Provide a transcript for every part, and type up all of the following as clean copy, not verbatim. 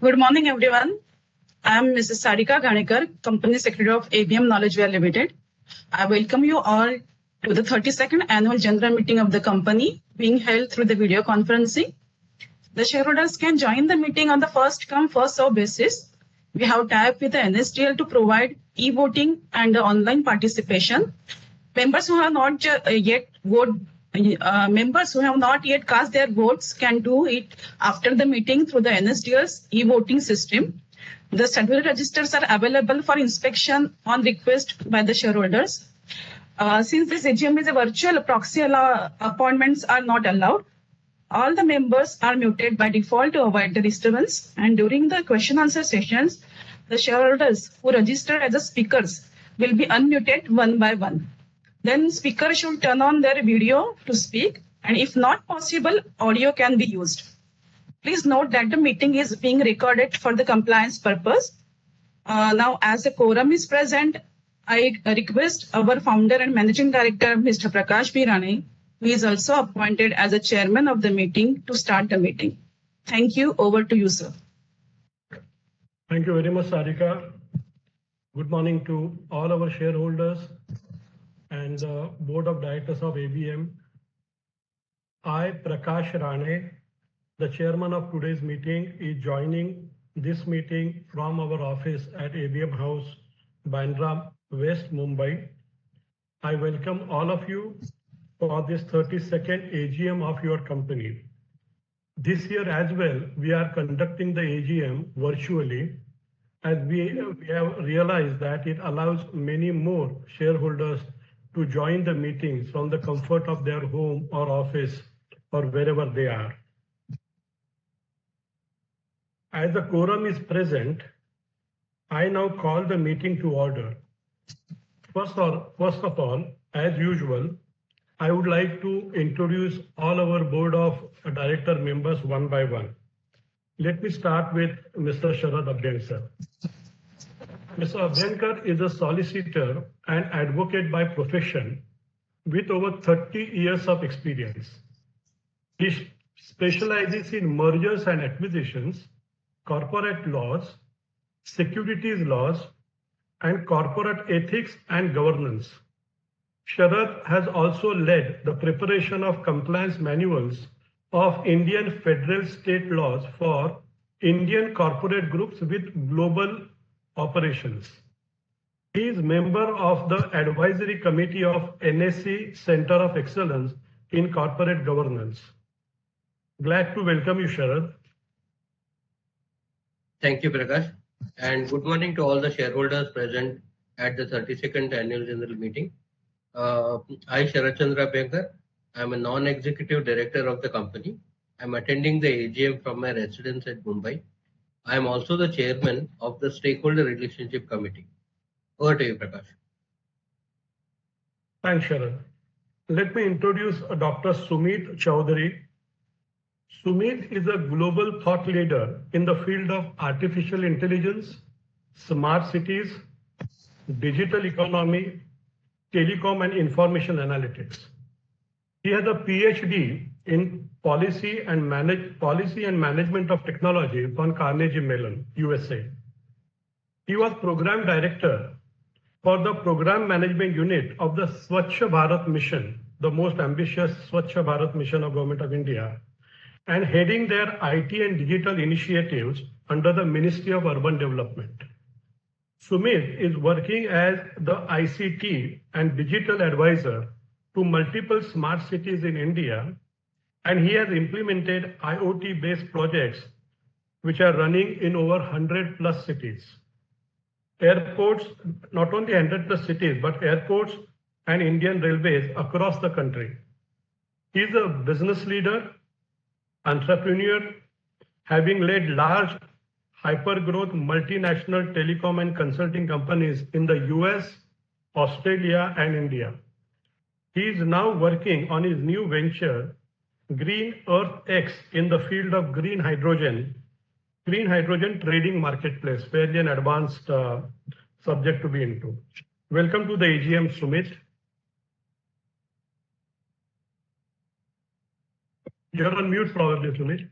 Good morning, everyone. I am Mrs. Sarika Ganekar, Company Secretary of ABM Knowledgeware Limited. I welcome you all to the 32nd Annual General Meeting of the company being held through the video conferencing. The shareholders can join the meeting on the first come, first served basis. We have tied with the NSDL to provide e-voting and online participation. Members who have not yet cast their votes can do it after the meeting through the NSDL's e-voting system. The certificate registers are available for inspection on request by the shareholders. Since this AGM is a virtual, proxy appointments are not allowed. All the members are muted by default to avoid the disturbance. And during the question answer sessions, the shareholders who registered as the speakers will be unmuted one by one. Then speaker should turn on their video to speak, and if not possible, audio can be used. Please note that the meeting is being recorded for the compliance purpose. Now, as the quorum is present, I request our founder and managing director, Mr. Prakash Birane, who is also appointed as a chairman of the meeting, to start the meeting. Thank you. Over to you, sir. Thank you very much, Sarika. Good morning to all our shareholders and the board of directors of ABM. I, Prakash Rane, the chairman of today's meeting, is joining this meeting from our office at ABM House, Bandra, West Mumbai. I welcome all of you for this 32nd AGM of your company. This year as well, we are conducting the AGM virtually, as we have realized that it allows many more shareholders to join the meetings from the comfort of their home or office or wherever they are. As the quorum is present, I now call the meeting to order. First of all, as usual, I would like to introduce all our board of director members one by one. Let me start with Mr. Sharad Abhyankar. Mr. Abhyankar is a solicitor and advocate by profession with over 30 years of experience. He specializes in mergers and acquisitions, corporate laws, securities laws, and corporate ethics and governance. Sharad has also led the preparation of compliance manuals of Indian federal state laws for Indian corporate groups with global operations. He is member of the advisory committee of NSE Center of Excellence in Corporate Governance. Glad to welcome you, Sharad. Thank you, Prakash. And good morning to all the shareholders present at the 32nd Annual General Meeting. I, Sharad Chandra Abhyankar, I am a non-executive director of the company. I am attending the AGM from my residence at Mumbai. I am also the chairman of the Stakeholder Relationship Committee. Over to you, Prakash. Thanks, Sharad. Let me introduce Dr. Sumit Chowdhury. Sumit is a global thought leader in the field of artificial intelligence, smart cities, digital economy, telecom and information analytics. He has a PhD in policy and management of technology from Carnegie Mellon, USA. He was program director for the program management unit of the Swachh Bharat mission, the most ambitious Swachh Bharat mission of Government of India, and heading their IT and digital initiatives under the Ministry of Urban Development. Sumit is working as the ICT and digital advisor to multiple smart cities in India, and he has implemented IoT-based projects which are running in over 100 plus cities. Airports, not only 100 plus cities, but airports and Indian railways across the country. He is a business leader, entrepreneur, having led large hyper-growth multinational telecom and consulting companies in the US, Australia, and India. He is now working on his new venture, Green Earth X, in the field of green hydrogen trading marketplace, fairly an advanced subject to be into. Welcome to the AGM, Sumit. You're on mute probably, Sumit.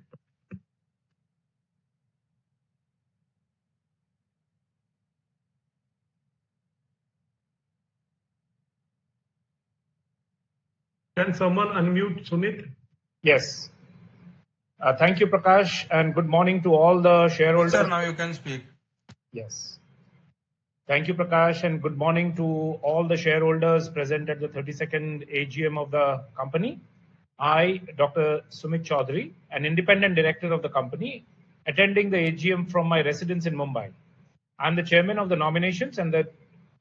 Can someone unmute Sumit? Yes. Thank you, Prakash, and good morning to all the shareholders. Sir, now you can speak. Yes. Thank you, Prakash, and good morning to all the shareholders present at the 32nd AGM of the company. I, Dr. Sumit Chaudhary, an independent director of the company, attending the AGM from my residence in Mumbai. I'm the chairman of the Nominations and the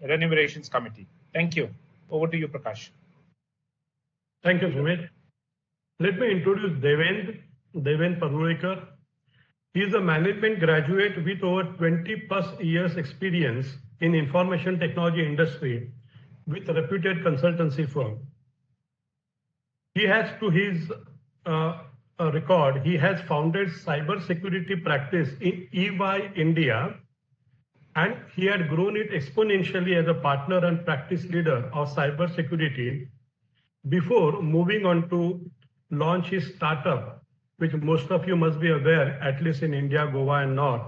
Remunerations Committee. Thank you. Over to you, Prakash. Thank you, Sumit. Let me introduce Devendra Parulekar. He is a management graduate with over 20 plus years experience in information technology industry with a reputed consultancy firm. He has to his record, he has founded cybersecurity practice in EY India, and he had grown it exponentially as a partner and practice leader of cybersecurity before moving on to launch his startup, which most of you must be aware, at least in India, Goa and North,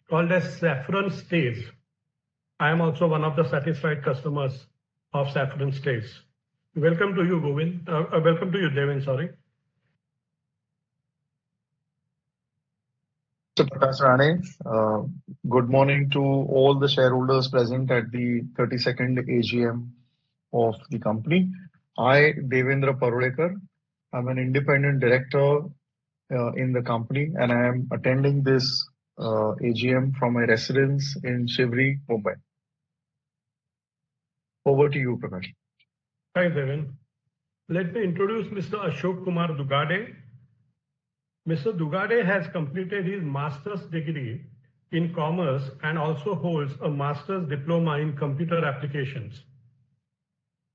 called as Saffron Stays. I am also one of the satisfied customers of Saffron Stays. Welcome to you, Govind. Welcome to you, Devin, sorry. Mr. Prakash Rane, good morning to all the shareholders present at the 32nd AGM of the company. I, Devendra Parulekar, I'm an independent director in the company, and I am attending this AGM from my residence in Shivri, Mumbai. Over to you, Prakash. Thanks, Devin. Let me introduce Mr. Ashok Kumar Dugade. Mr. Dugade has completed his master's degree in commerce and also holds a master's diploma in computer applications.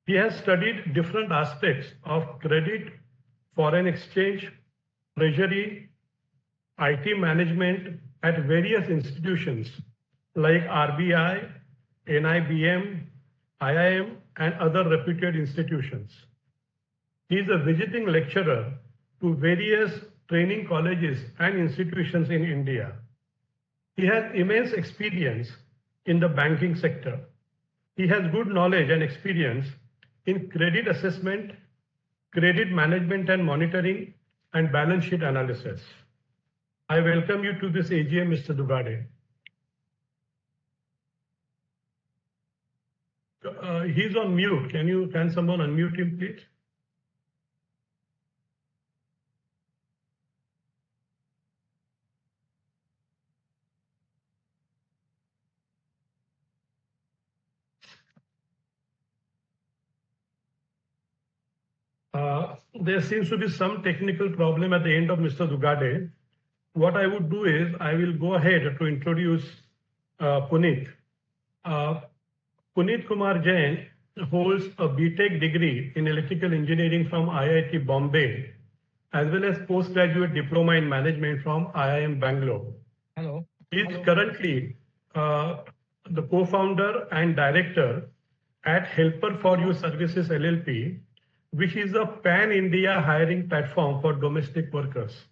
He has studied different aspects of credit, foreign exchange, treasury, IT management at various institutions like RBI, NIBM, IIM, and other reputed institutions. He is a visiting lecturer to various training colleges and institutions in India. He has immense experience in the banking sector. He has good knowledge and experience in credit assessment, credit management and monitoring, and balance sheet analysis. I welcome you to this AGM, Mr. Dugade. He's on mute. Can someone unmute him, please? There seems to be some technical problem at the end of Mr. Dugade. What I would do is I will go ahead to introduce Puneet. Puneet Kumar Jain holds a BTech degree in electrical engineering from IIT Bombay, as well as postgraduate diploma in management from IIM Bangalore. Hello. He is currently the co-founder and director at Helper for You Services LLP, which is a pan-India hiring platform for domestic workers.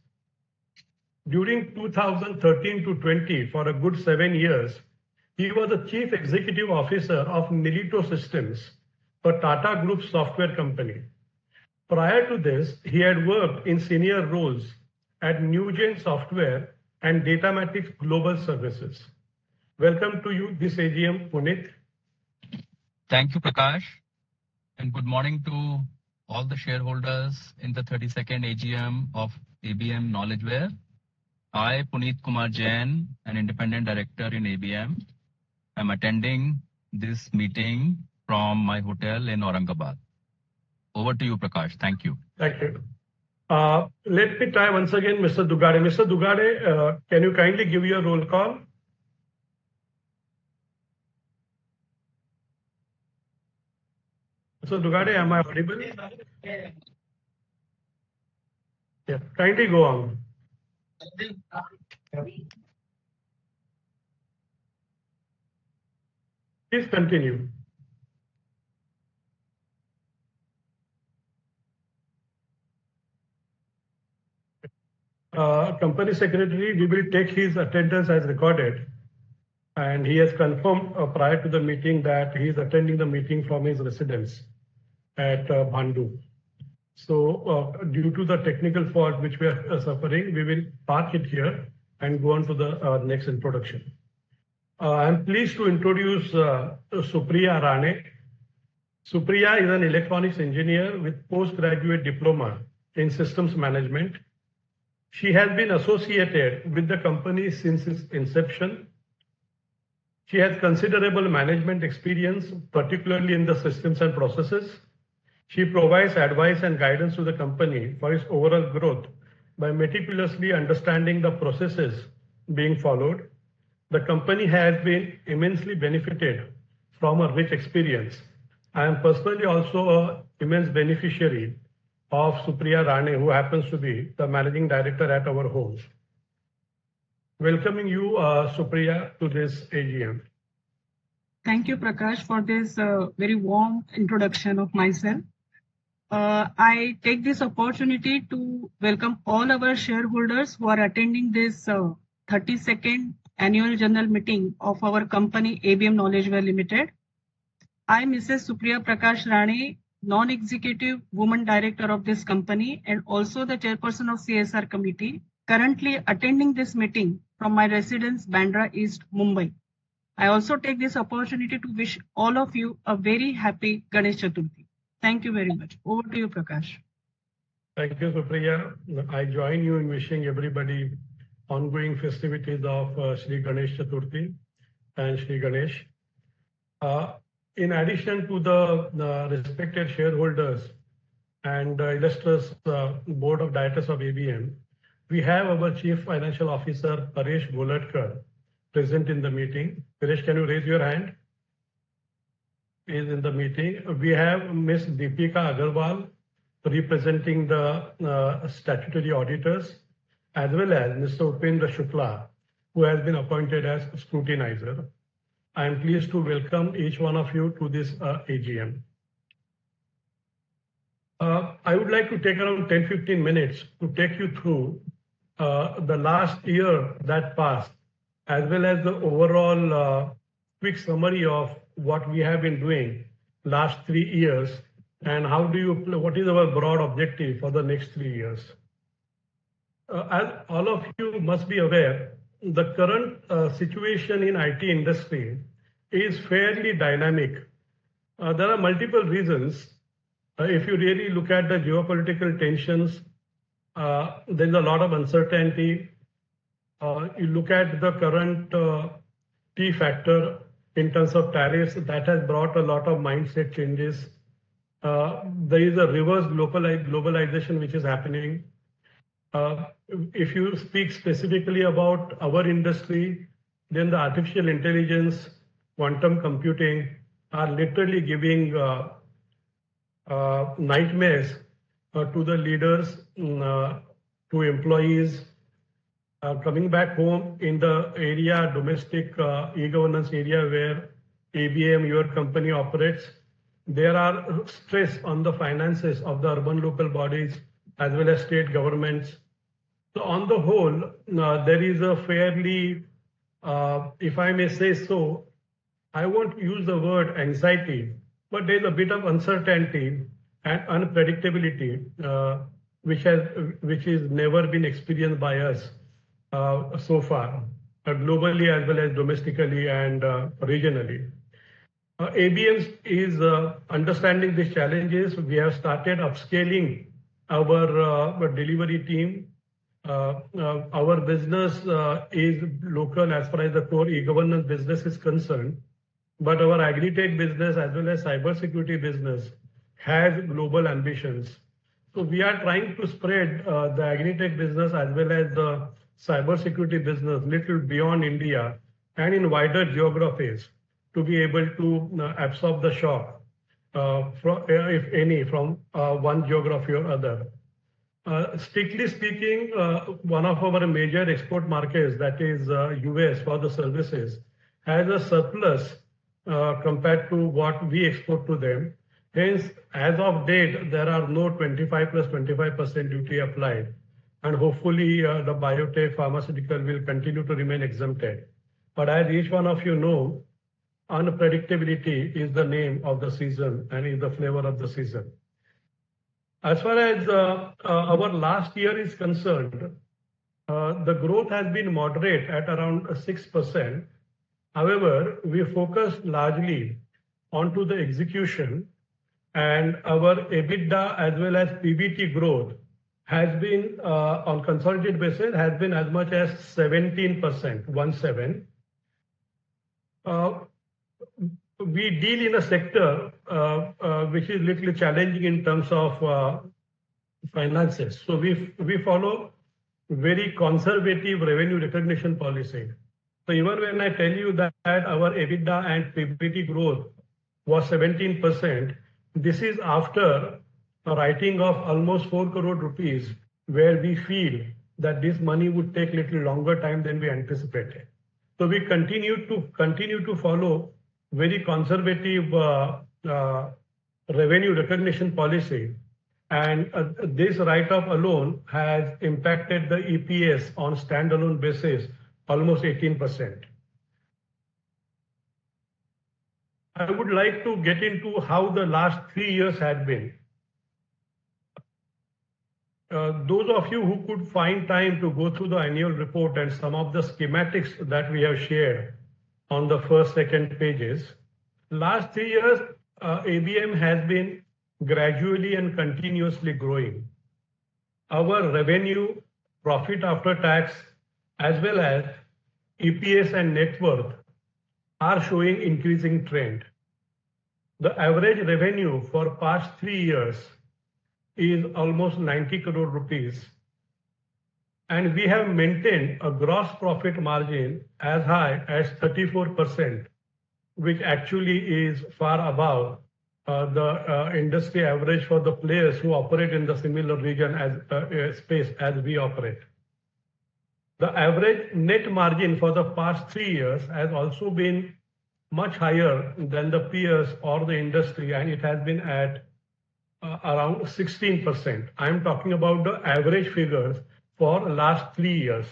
During 2013 to 20, for a good 7 years, he was the chief executive officer of Nilito Systems, a Tata Group software company. Prior to this, he had worked in senior roles at Newgen Software and Datamatics Global Services. Welcome to you, this AGM, Puneet. Thank you, Prakash, and good morning to all the shareholders in the 32nd AGM of ABM Knowledgeware. I, Puneet Kumar Jain, an independent director in ABM, am attending this meeting from my hotel in Aurangabad. Over to you, Prakash. Thank you. Thank you. Let me try once again, Mr. Dugade. Mr. Dugade, can you kindly give your roll call? Mr. Dugade, am I audible? Yeah, kindly go on. Please continue. Company secretary, we will take his attendance as recorded, and he has confirmed prior to the meeting that he is attending the meeting from his residence at Bhandu. So due to the technical fault which we are suffering, we will park it here and go on to the next introduction. I'm pleased to introduce Supriya Rane. Supriya is an electronics engineer with postgraduate diploma in systems management. She has been associated with the company since its inception. She has considerable management experience, particularly in the systems and processes. She provides advice and guidance to the company for its overall growth by meticulously understanding the processes being followed. The company has been immensely benefited from a rich experience. I am personally also an immense beneficiary of Supriya Rane, who happens to be the managing director at our home. Welcoming you, Supriya, to this AGM. Thank you, Prakash, for this very warm introduction of myself. I take this opportunity to welcome all our shareholders who are attending this 32nd annual general meeting of our company ABM Knowledgeware Limited. I, Mrs. Supriya Prakash Rane, non-executive woman director of this company and also the chairperson of CSR committee, currently attending this meeting from my residence, Bandra East, Mumbai. I also take this opportunity to wish all of you a very happy Ganesh Chaturthi. Thank you very much. Over to you, Prakash. Thank you, Supriya. I join you in wishing everybody ongoing festivities of Shri Ganesh Chaturthi and Shri Ganesh. In addition to the respected shareholders and illustrious board of directors of ABM, we have our Chief Financial Officer, Paresh Goladkar, present in the meeting. Paresh, can you raise your hand? He is in the meeting. We have Ms. Deepika Agarwal, representing the statutory auditors, as well as Mr. Upendra Shukla, who has been appointed as scrutinizer. I am pleased to welcome each one of you to this AGM. I would like to take around 10-15 minutes to take you through the last year that passed, as well as the overall quick summary of what we have been doing last 3 years and what is our broad objective for the next 3 years. As all of you must be aware, the current situation in IT industry is fairly dynamic. There are multiple reasons. If you really look at the geopolitical tensions, there's a lot of uncertainty. You look at the current T factor in terms of tariffs, that has brought a lot of mindset changes. There is a reverse globalization which is happening. If you speak specifically about our industry, then the artificial intelligence, quantum computing are literally giving nightmares to the leaders, to employees. Coming back home in the area, domestic e-governance area where ABM, your company operates, there are stress on the finances of the urban local bodies as well as state governments. So on the whole, there is a fairly, if I may say so, I won't use the word anxiety, but there's a bit of uncertainty and unpredictability, which is never been experienced by us so far, globally as well as domestically and regionally. ABM is understanding these challenges. We have started upscaling our delivery team. Our business is local as far as the core e-governance business is concerned, but our agri-tech business as well as cybersecurity business has global ambitions. So we are trying to spread the agri-tech business as well as the cybersecurity business little beyond India and in wider geographies to be able to absorb the shock, if any, from one geography or other. Strictly speaking, one of our major export markets, that is US for the services, has a surplus compared to what we export to them. Hence, as of date, there are no 25 plus 25% duty applied. And hopefully the biotech pharmaceutical will continue to remain exempted. But as each one of you know, unpredictability is the name of the season and is the flavor of the season. As far as our last year is concerned, the growth has been moderate at around 6%. However, we focused largely onto the execution, and our EBITDA as well as PBT growth has been on consolidated basis has been as much as 17%, 17. We deal in a sector which is little challenging in terms of finances. So we follow very conservative revenue recognition policy. So even when I tell you that our EBITDA and PBT growth was 17%, this is after a writing of almost 4 crore rupees, where we feel that this money would take little longer time than we anticipated. So we continue to follow very conservative revenue recognition policy, and this write-off alone has impacted the EPS on standalone basis almost 18%. I would like to get into how the last 3 years had been. Those of you who could find time to go through the annual report and some of the schematics that we have shared on the first, second pages, last 3 years, ABM has been gradually and continuously growing. Our revenue, profit after tax, as well as EPS and net worth are showing increasing trend. The average revenue for past 3 years is almost 90 crore rupees, and we have maintained a gross profit margin as high as 34%, which actually is far above the industry average for the players who operate in the similar region as space as we operate. The average net margin for the past 3 years has also been much higher than the peers or the industry, and it has been at around 16%. I am talking about the average figures for last 3 years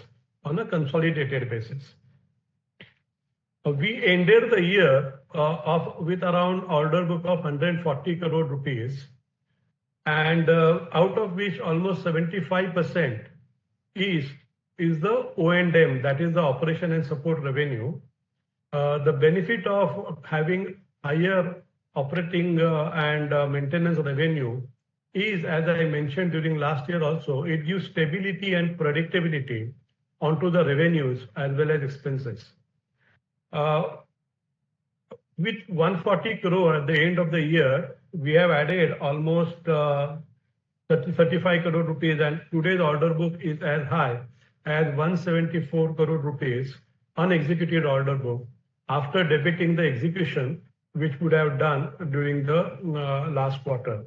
on a consolidated basis. We ended the year with around order book of 140 crore rupees, and out of which almost 75% is the O&M, that is the operation and support revenue. The benefit of having higher operating and maintenance revenue is, as I mentioned during last year also, it gives stability and predictability onto the revenues as well as expenses. With 140 crore at the end of the year, we have added almost 35 crore rupees, and today's order book is as high as 174 crore rupees unexecuted order book after debiting the execution which would have done during the last quarter.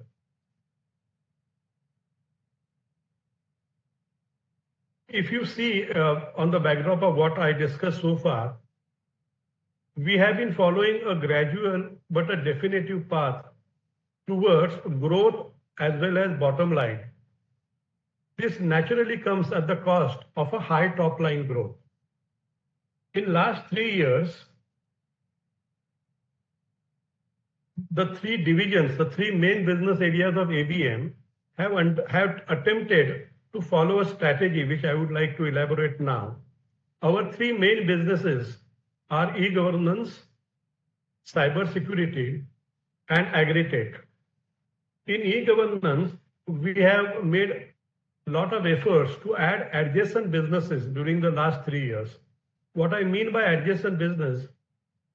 If you see on the backdrop of what I discussed so far, we have been following a gradual but a definitive path towards growth as well as bottom line. This naturally comes at the cost of a high top line growth. In last 3 years, the three divisions, the three main business areas of ABM have attempted to follow a strategy which I would like to elaborate now. Our three main businesses are e-governance, cybersecurity, and agri-tech. In e-governance, we have made a lot of efforts to add adjacent businesses during the last 3 years. What I mean by adjacent business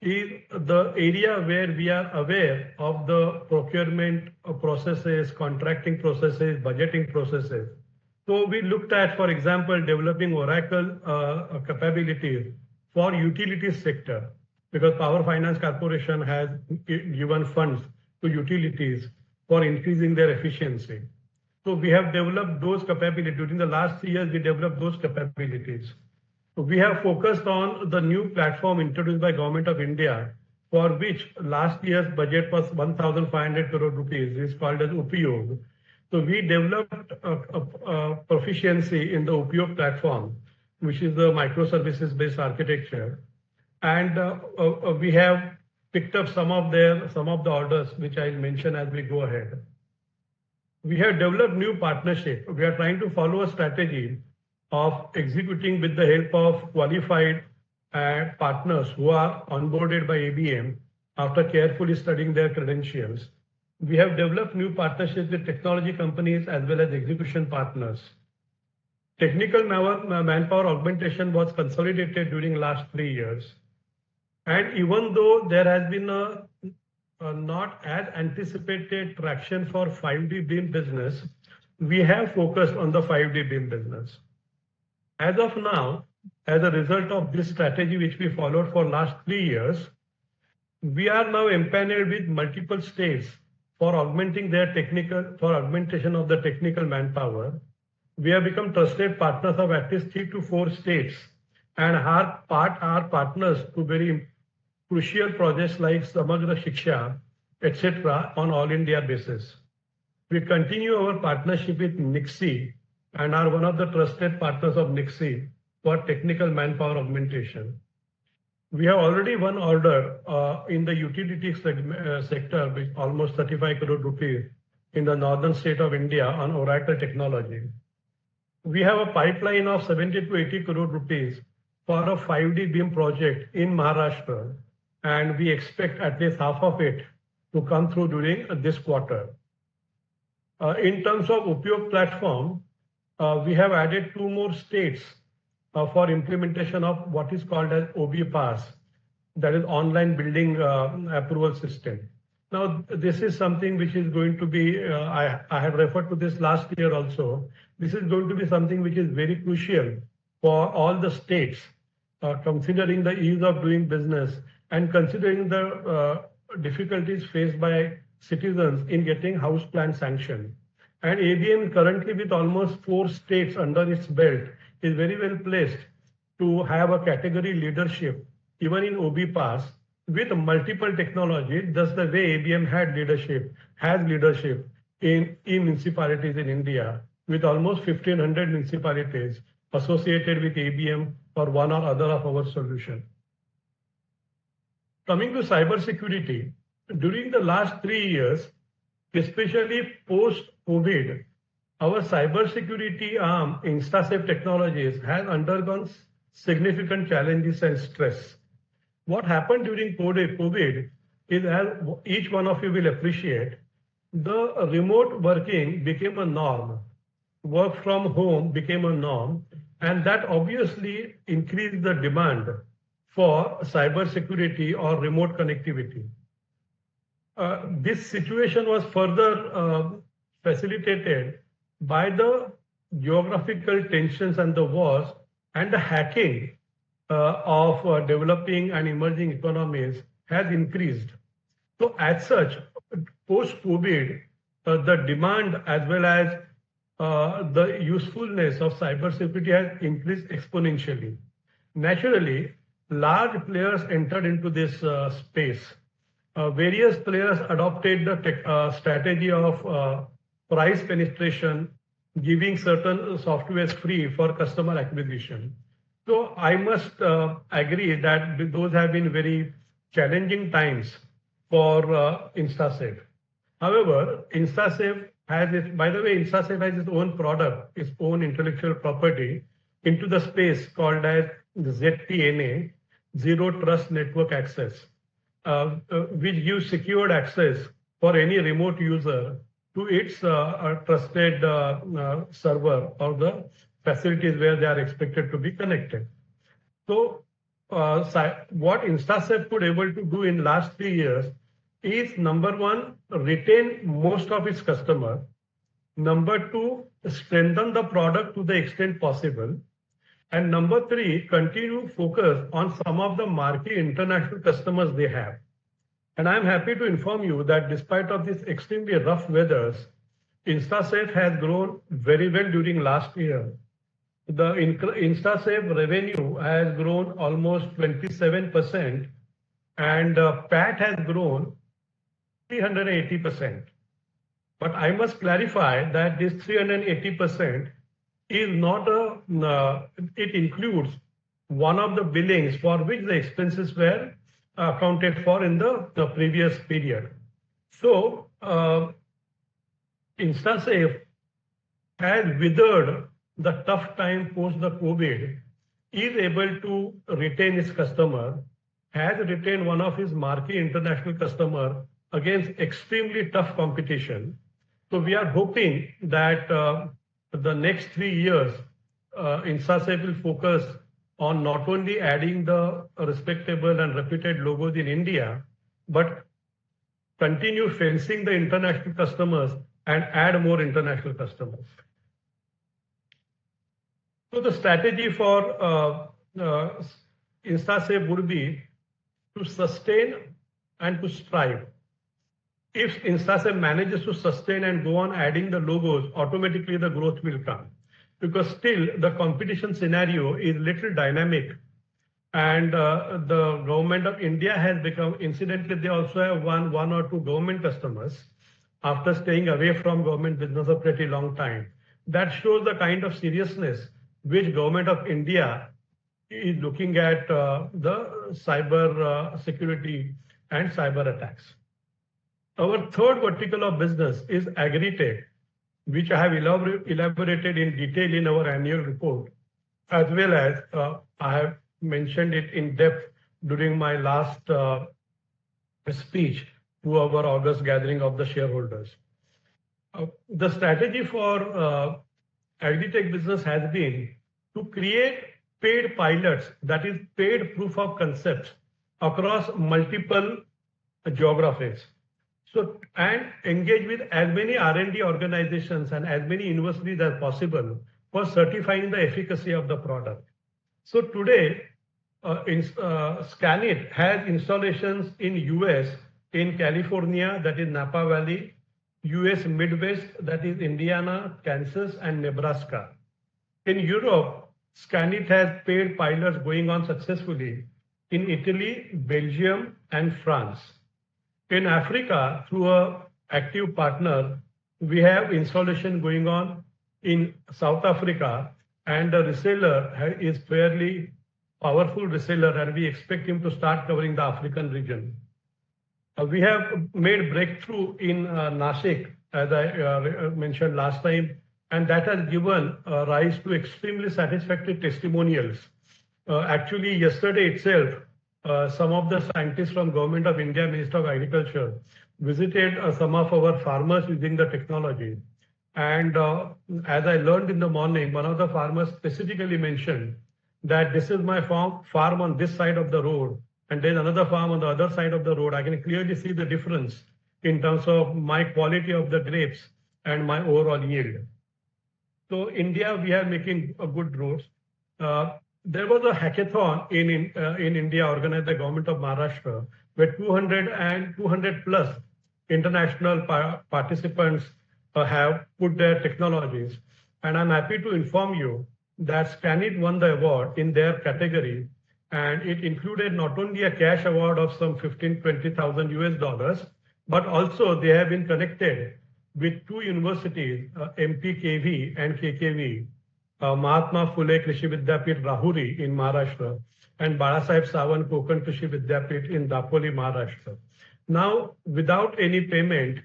is the area where we are aware of the procurement processes, contracting processes, budgeting processes. So we looked at, for example, developing Oracle capabilities for utilities sector, because Power Finance Corporation has given funds to utilities for increasing their efficiency. So we have developed those capabilities. During the last 3 years, we developed those capabilities. So we have focused on the new platform introduced by Government of India, for which last year's budget was 1,500 crore rupees. It's called as Upyog. So we developed a proficiency in the Upyog platform, which is the microservices-based architecture, and we have picked up some of the orders, which I'll mention as we go ahead. We have developed new partnership. We are trying to follow a strategy of executing with the help of qualified partners who are onboarded by ABM after carefully studying their credentials. We have developed new partnerships with technology companies as well as execution partners. Technical manpower augmentation was consolidated during last 3 years. And even though there has been a not as anticipated traction for 5D beam business, we have focused on the 5D beam business. As of now, as a result of this strategy which we followed for last 3 years, we are now empaneled with multiple states for augmentation of the technical manpower. We have become trusted partners of at least 3 to 4 states and are partners to very crucial projects like Samagra Shiksha, etc. on all India basis. We continue our partnership with NIXI and are one of the trusted partners of NIXI for technical manpower augmentation. We have already won order in the utility sector with almost 35 crore rupees in the northern state of India on Oracle technology. We have a pipeline of 70 to 80 crore rupees for a 5D beam project in Maharashtra, and we expect at least half of it to come through during this quarter. In terms of Upyog platform, we have added 2 more states for implementation of what is called as OB Pass, that is online building approval system. Now, this is something which is going to be, I have referred to this last year also. This is going to be something which is very crucial for all the states, considering the ease of doing business and considering the difficulties faced by citizens in getting house plan sanction. And ABM currently with almost 4 states under its belt is very well placed to have a category leadership, even in OB Pass, with multiple technology, just the way ABM has leadership in municipalities in India, with almost 1,500 municipalities associated with ABM for one or other of our solution. Coming to cybersecurity, during the last 3 years, especially post-COVID, our cybersecurity arm, InstaSafe Technologies, has undergone significant challenges and stress. What happened during COVID is, as each one of you will appreciate, the remote working became a norm. Work from home became a norm, and that obviously increased the demand for cybersecurity or remote connectivity. This situation was further facilitated by the geographical tensions and the wars and the hacking of developing and emerging economies has increased. So as such, post-COVID, the demand as well as the usefulness of cybersecurity has increased exponentially. Naturally, large players entered into this space. Various players adopted the strategy of price penetration, giving certain softwares free for customer acquisition. So I must agree that those have been very challenging times for InstaSafe. However, InstaSafe has its own product, its own intellectual property into the space called as ZTNA, Zero Trust Network Access, which gives secured access for any remote user to its trusted server or the facilities where they are expected to be connected. So what InstaSafe could able to do in last 3 years is, number one, retain most of its customer. Number two, strengthen the product to the extent possible. And number three, continue focus on some of the marquee international customers they have. And I'm happy to inform you that despite of this extremely rough weathers, InstaSafe has grown very well during last year. The InstaSafe revenue has grown almost 27%, and PAT has grown 380%. But I must clarify that this 380% is not it includes one of the billings for which the expenses were accounted for in the previous period. So InstaSafe has withered the tough time post the COVID, is able to retain its customer, has retained one of his marquee international customer against extremely tough competition. So we are hoping that the next 3 years, InstaSafe will focus on not only adding the respectable and reputed logos in India, but continue fencing the international customers and add more international customers. So the strategy for InstaSafe would be to sustain and to strive. If InstaSafe manages to sustain and go on adding the logos, automatically the growth will come. Because still the competition scenario is little dynamic, and the government of India has become, incidentally, they also have one or two government customers after staying away from government business a pretty long time. That shows the kind of seriousness which government of India is looking at the cyber security and cyber attacks. Our third vertical of business is agri-tech, which I have elaborated in detail in our annual report, as well as I have mentioned it in depth during my last speech to our August gathering of the shareholders. The strategy for agri-tech business has been to create paid pilots, that is paid proof of concepts across multiple geographies. So, and engage with as many R&D organizations and as many universities as possible for certifying the efficacy of the product. So today, Scanit has installations in US, in California, that is Napa Valley, US Midwest, that is Indiana, Kansas, and Nebraska. In Europe, Scanit has paid pilots going on successfully in Italy, Belgium, and France. In Africa, through an active partner, we have installation going on in South Africa, and the reseller is fairly powerful reseller, and we expect him to start covering the African region. We have made breakthrough in Nashik, as I mentioned last time, and that has given rise to extremely satisfactory testimonials. Actually, yesterday itself, some of the scientists from Government of India, Minister of Agriculture, visited some of our farmers using the technology. And as I learned in the morning, one of the farmers specifically mentioned that this is my farm on this side of the road, and there's another farm on the other side of the road. I can clearly see the difference in terms of my quality of the grapes and my overall yield. So India, we are making a good roads. There was a hackathon in India organized by the government of Maharashtra, where 200 plus international participants have put their technologies. And I'm happy to inform you that Scanit won the award in their category, and it included not only a cash award of some 15,000-20,000 US dollars, but also they have been connected with two universities, MPKV and KKV, Mahatma Phule Krishi Vidyapit Rahuri in Maharashtra, and Balasaheb Sawant Konkan Krishi Vidyapit in Dapoli, Maharashtra. Now, without any payment,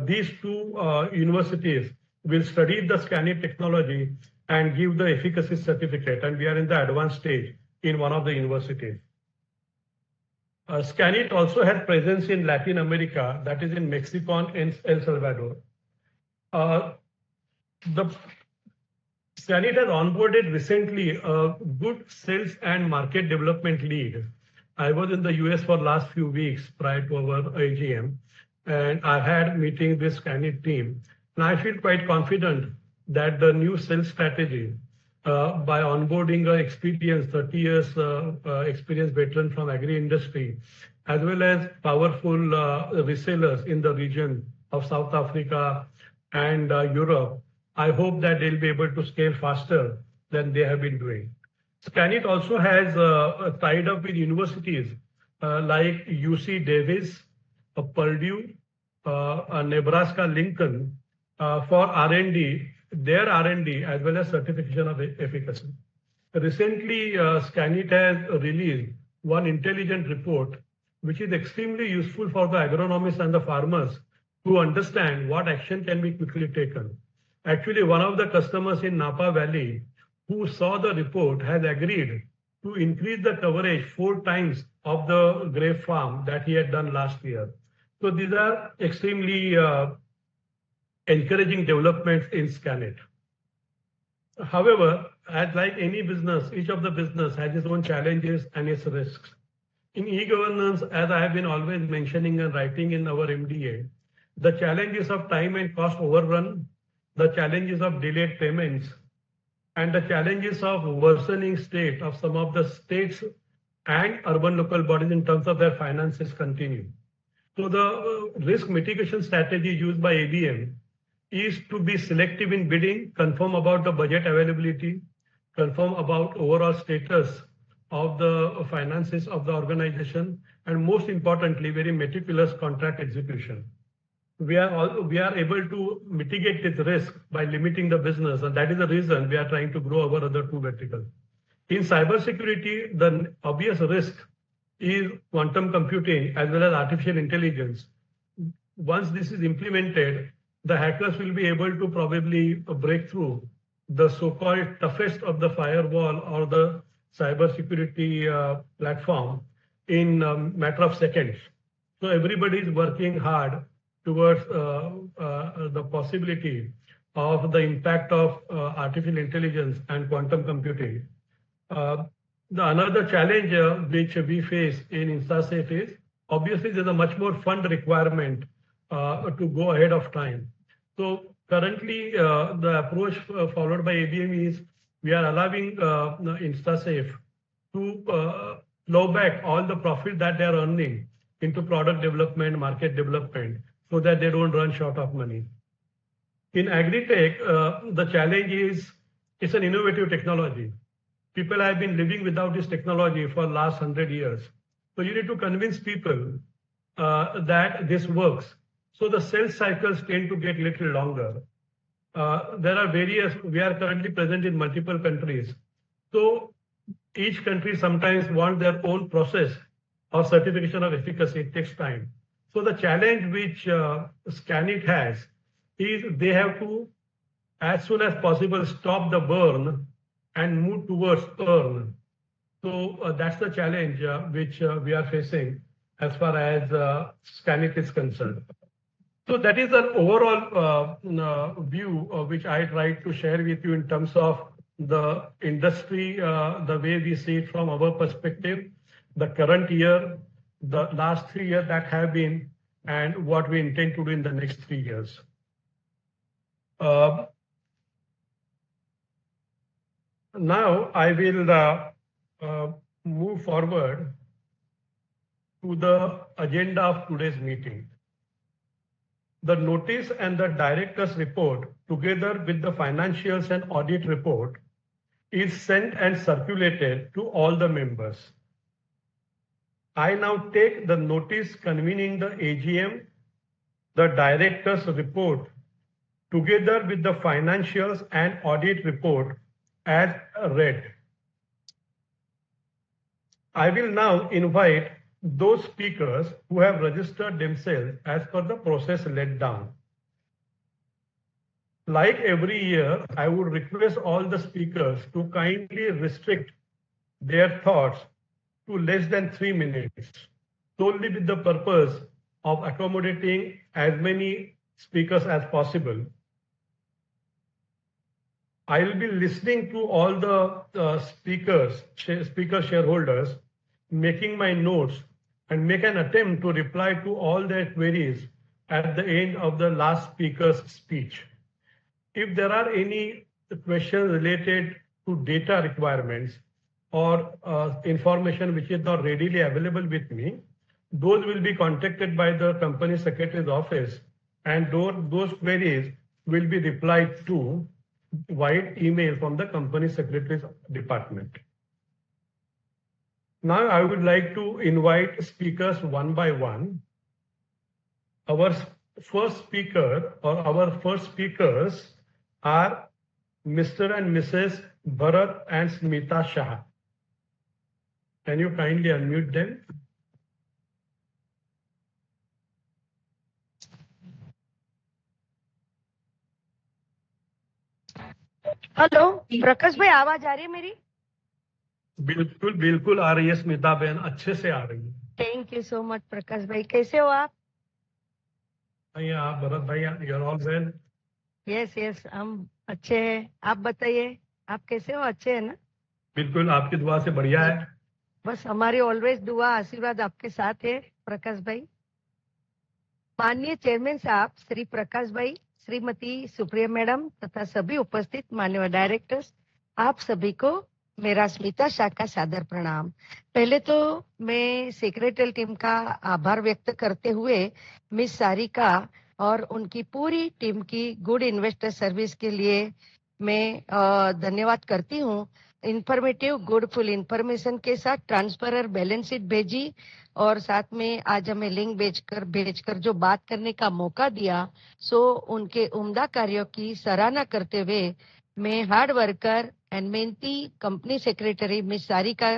these two universities will study the Scanit technology and give the efficacy certificate, and we are in the advanced stage in one of the universities. Scanit also has presence in Latin America, that is in Mexico and El Salvador. The Scanit has onboarded recently a good sales and market development lead. I was in the US for last few weeks prior to our AGM, and I had meetings with Scanit team. And I feel quite confident that the new sales strategy, by onboarding an experienced 30 years experienced veteran from agri industry, as well as powerful resellers in the region of South Africa and Europe, I hope that they'll be able to scale faster than they have been doing. Scanit also has tied up with universities like UC Davis, Purdue, Nebraska Lincoln for R&D, their R&D as well as certification of efficacy. Recently, Scanit has released one intelligent report, which is extremely useful for the agronomists and the farmers to understand what action can be quickly taken. Actually, one of the customers in Napa Valley who saw the report has agreed to increase the coverage 4 times of the grape farm that he had done last year. So these are extremely encouraging developments in Scanit. However, as like any business, each of the business has its own challenges and its risks. In e-governance, as I have been always mentioning and writing in our MDA, the challenges of time and cost overrun, the challenges of delayed payments, and the challenges of worsening state of some of the states and urban local bodies in terms of their finances continue. So the risk mitigation strategy used by ABM is to be selective in bidding, confirm about the budget availability, confirm about overall status of the finances of the organization, and most importantly, very meticulous contract execution. We are able to mitigate this risk by limiting the business, and that is the reason we are trying to grow our other 2 verticals. In cybersecurity, the obvious risk is quantum computing as well as artificial intelligence. Once this is implemented, the hackers will be able to probably break through the so-called toughest of the firewall or the cybersecurity platform in a matter of seconds. So everybody is working hard towards the possibility of the impact of artificial intelligence and quantum computing. Another challenge which we face in InstaSafe is obviously there's a much more fund requirement to go ahead of time. So currently the approach followed by ABM is we are allowing InstaSafe to plow back all the profit that they are earning into product development, market development, so that they don't run short of money. In agri-tech, the challenge is it's an innovative technology. People have been living without this technology for the last 100 years. So you need to convince people that this works. So the sales cycles tend to get little longer. There are we are currently present in multiple countries. So each country sometimes wants their own process of certification of efficacy. It takes time. So the challenge which Scanit has is they have to, as soon as possible, stop the burn and move towards earn. So that's the challenge which we are facing as far as Scanit is concerned. So that is an overall view which I tried to share with you in terms of the industry, the way we see it from our perspective, the current year, the last 3 years that have been, and what we intend to do in the next 3 years. Now I will move forward to the agenda of today's meeting. The notice and the director's report, together with the financials and audit report, is sent and circulated to all the members. I now take the notice convening the AGM, the director's report, together with the financials and audit report as read. I will now invite those speakers who have registered themselves as per the process laid down. Like every year, I would request all the speakers to kindly restrict their thoughts to less than 3 minutes, solely with the purpose of accommodating as many speakers as possible. I will be listening to all the speaker shareholders, making my notes, and make an attempt to reply to all their queries at the end of the last speaker's speech. If there are any questions related to data requirements or information which is not readily available with me, those will be contacted by the company secretary's office, and those queries will be replied to via email from the company secretary's department. Now I would like to invite speakers one by one. Our first speaker or our first speakers are Mr. and Mrs. Bharat and Smita Shah. Can you kindly unmute them? Hello Prakash भाई, आवाज आ रही है मेरी? बिल्कुल बिल्कुल आ रही है स्मिता बहन, अच्छे से आ रही है। Thank you so much Prakash भाई, कैसे हो आप? आप भरत भाई, you're all well? Yes yes, हम अच्छे हैं। आप बताइए, आप कैसे हो? अच्छे हैं ना? बिल्कुल, आपकी दुआ से बढ़िया है। बस हमारी ऑलवेज दुआ आशीर्वाद आपके साथ है प्रकाश भाई। माननीय चेयरमैन साहब श्री प्रकाश भाई, श्रीमती सुप्रिया मैडम तथा सभी उपस्थित माननीय डायरेक्टर्स, आप सभी को मेरा स्मिता शाह का सादर प्रणाम। पहले तो मैं सेक्रेटरी टीम का आभार व्यक्त करते हुए मिस सारिका और उनकी पूरी टीम की गुड इन्वेस्टर सर्विस के लिए मैं धन्यवाद करती हूँ। इंफॉर्मेटिव गुड फुल इंफॉर्मेशन के साथ ट्रांसफर बैलेंस शीट भेजी और साथ में आज हमें लिंक भेजकर जो बात करने का मौका दिया, सो उनके उम्दा कार्यों की सराहना करते हुए मैं हार्ड वर्कर एंड मेहनती कंपनी सेक्रेटरी मिस सारिका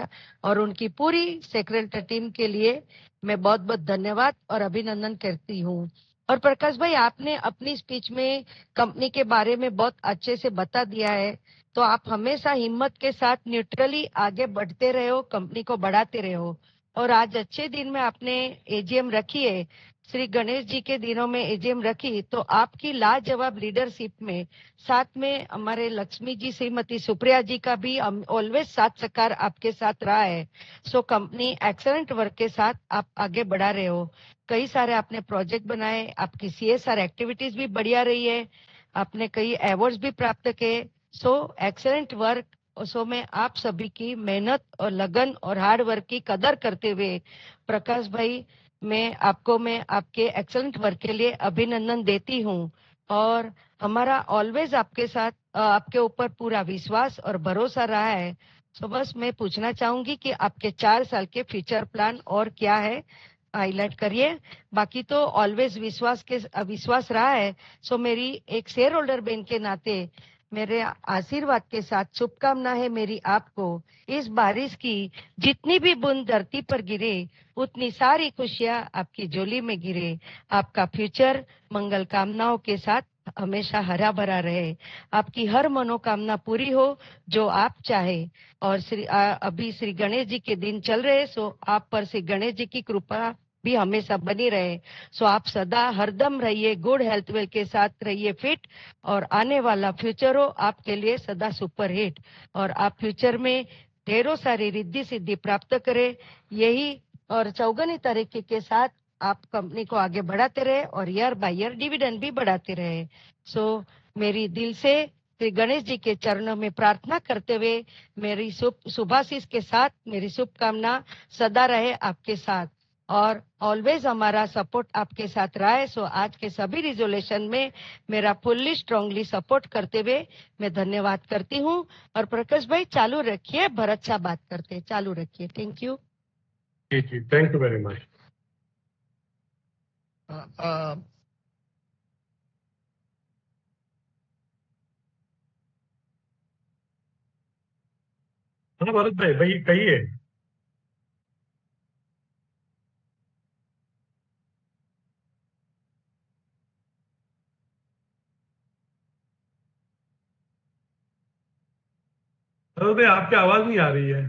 और उनकी पूरी सेक्रेटरी टीम के लिए मैं बहुत बहुत धन्यवाद और अभिनंदन करती हूँ। और प्रकाश भाई, आपने अपनी स्पीच में कंपनी के बारे में बहुत अच्छे से बता दिया है, तो आप हमेशा हिम्मत के साथ न्यूट्रली आगे बढ़ते रहे हो, कंपनी को बढ़ाते रहे हो। और आज अच्छे दिन में आपने एजीएम रखी है, श्री गणेश जी के दिनों में एजीएम रखी, तो आपकी लाजवाब लीडरशिप में साथ में हमारे लक्ष्मी जी श्रीमती सुप्रिया जी का भी ऑलवेज साथ सकार आपके साथ रहा है। सो कंपनी एक्सेलेंट वर्क के साथ आप आगे बढ़ा रहे हो। कई सारे आपने प्रोजेक्ट बनाए, आपकी सीएसआर एक्टिविटीज भी बढ़िया रही है, आपने कई अवार्ड्स भी प्राप्त किए। सो एक्सेलेंट वर्क। सो मैं आप सभी की मेहनत और लगन और हार्ड वर्क की कदर करते हुए प्रकाश भाई, मैं आपके एक्सेलेंट वर्क के लिए अभिनंदन देती हूँ। और हमारा ऑलवेज आपके साथ आपके ऊपर पूरा विश्वास और भरोसा रहा है। सो बस मैं पूछना चाहूंगी कि आपके 4 साल के फ्यूचर प्लान और क्या है, हाईलाइट करिए। बाकी तो ऑलवेज विश्वास रहा है। सो मेरी एक शेयर होल्डर बहन के नाते मेरे आशीर्वाद के साथ शुभकामना है मेरी आपको। इस बारिश की जितनी भी बूंद धरती पर गिरे, उतनी सारी खुशियां आपकी झोली में गिरे। आपका फ्यूचर मंगल कामनाओं के साथ हमेशा हरा भरा रहे। आपकी हर मनोकामना पूरी हो जो आप चाहे। और अभी श्री गणेश जी के दिन चल रहे, सो आप पर श्री गणेश जी की कृपा भी हमेशा बनी रहे। सो आप सदा हरदम रहिए गुड हेल्थ वेल के साथ, रहिए फिट, और आने वाला फ्यूचर हो आपके लिए सदा सुपर हिट। और आप फ्यूचर में ढेरों सारी रिद्धि सिद्धि प्राप्त करें, यही और चौगनी तरीके के साथ आप कंपनी को आगे बढ़ाते रहे और ईयर बाय ईयर डिविडेंड भी बढ़ाते रहे। सो मेरी दिल से श्री गणेश जी के चरणों में प्रार्थना करते हुए मेरी शुभाशीष के साथ मेरी शुभकामना सदा रहे आपके साथ और ऑलवेज हमारा सपोर्ट आपके साथ रहा है। सो आज के सभी रिजोल्यूशन में मेरा फुल्ली स्ट्रांगली सपोर्ट करते हुए मैं धन्यवाद करती हूँ। और प्रकाश भाई चालू रखिए, भरत शाह बात करते हैं, चालू रखिए। थैंक यू जी, थैंक यू वेरी मच। हाँ भरत भाई, कहिए। भरत भाई, आपकी आवाज नहीं आ रही है।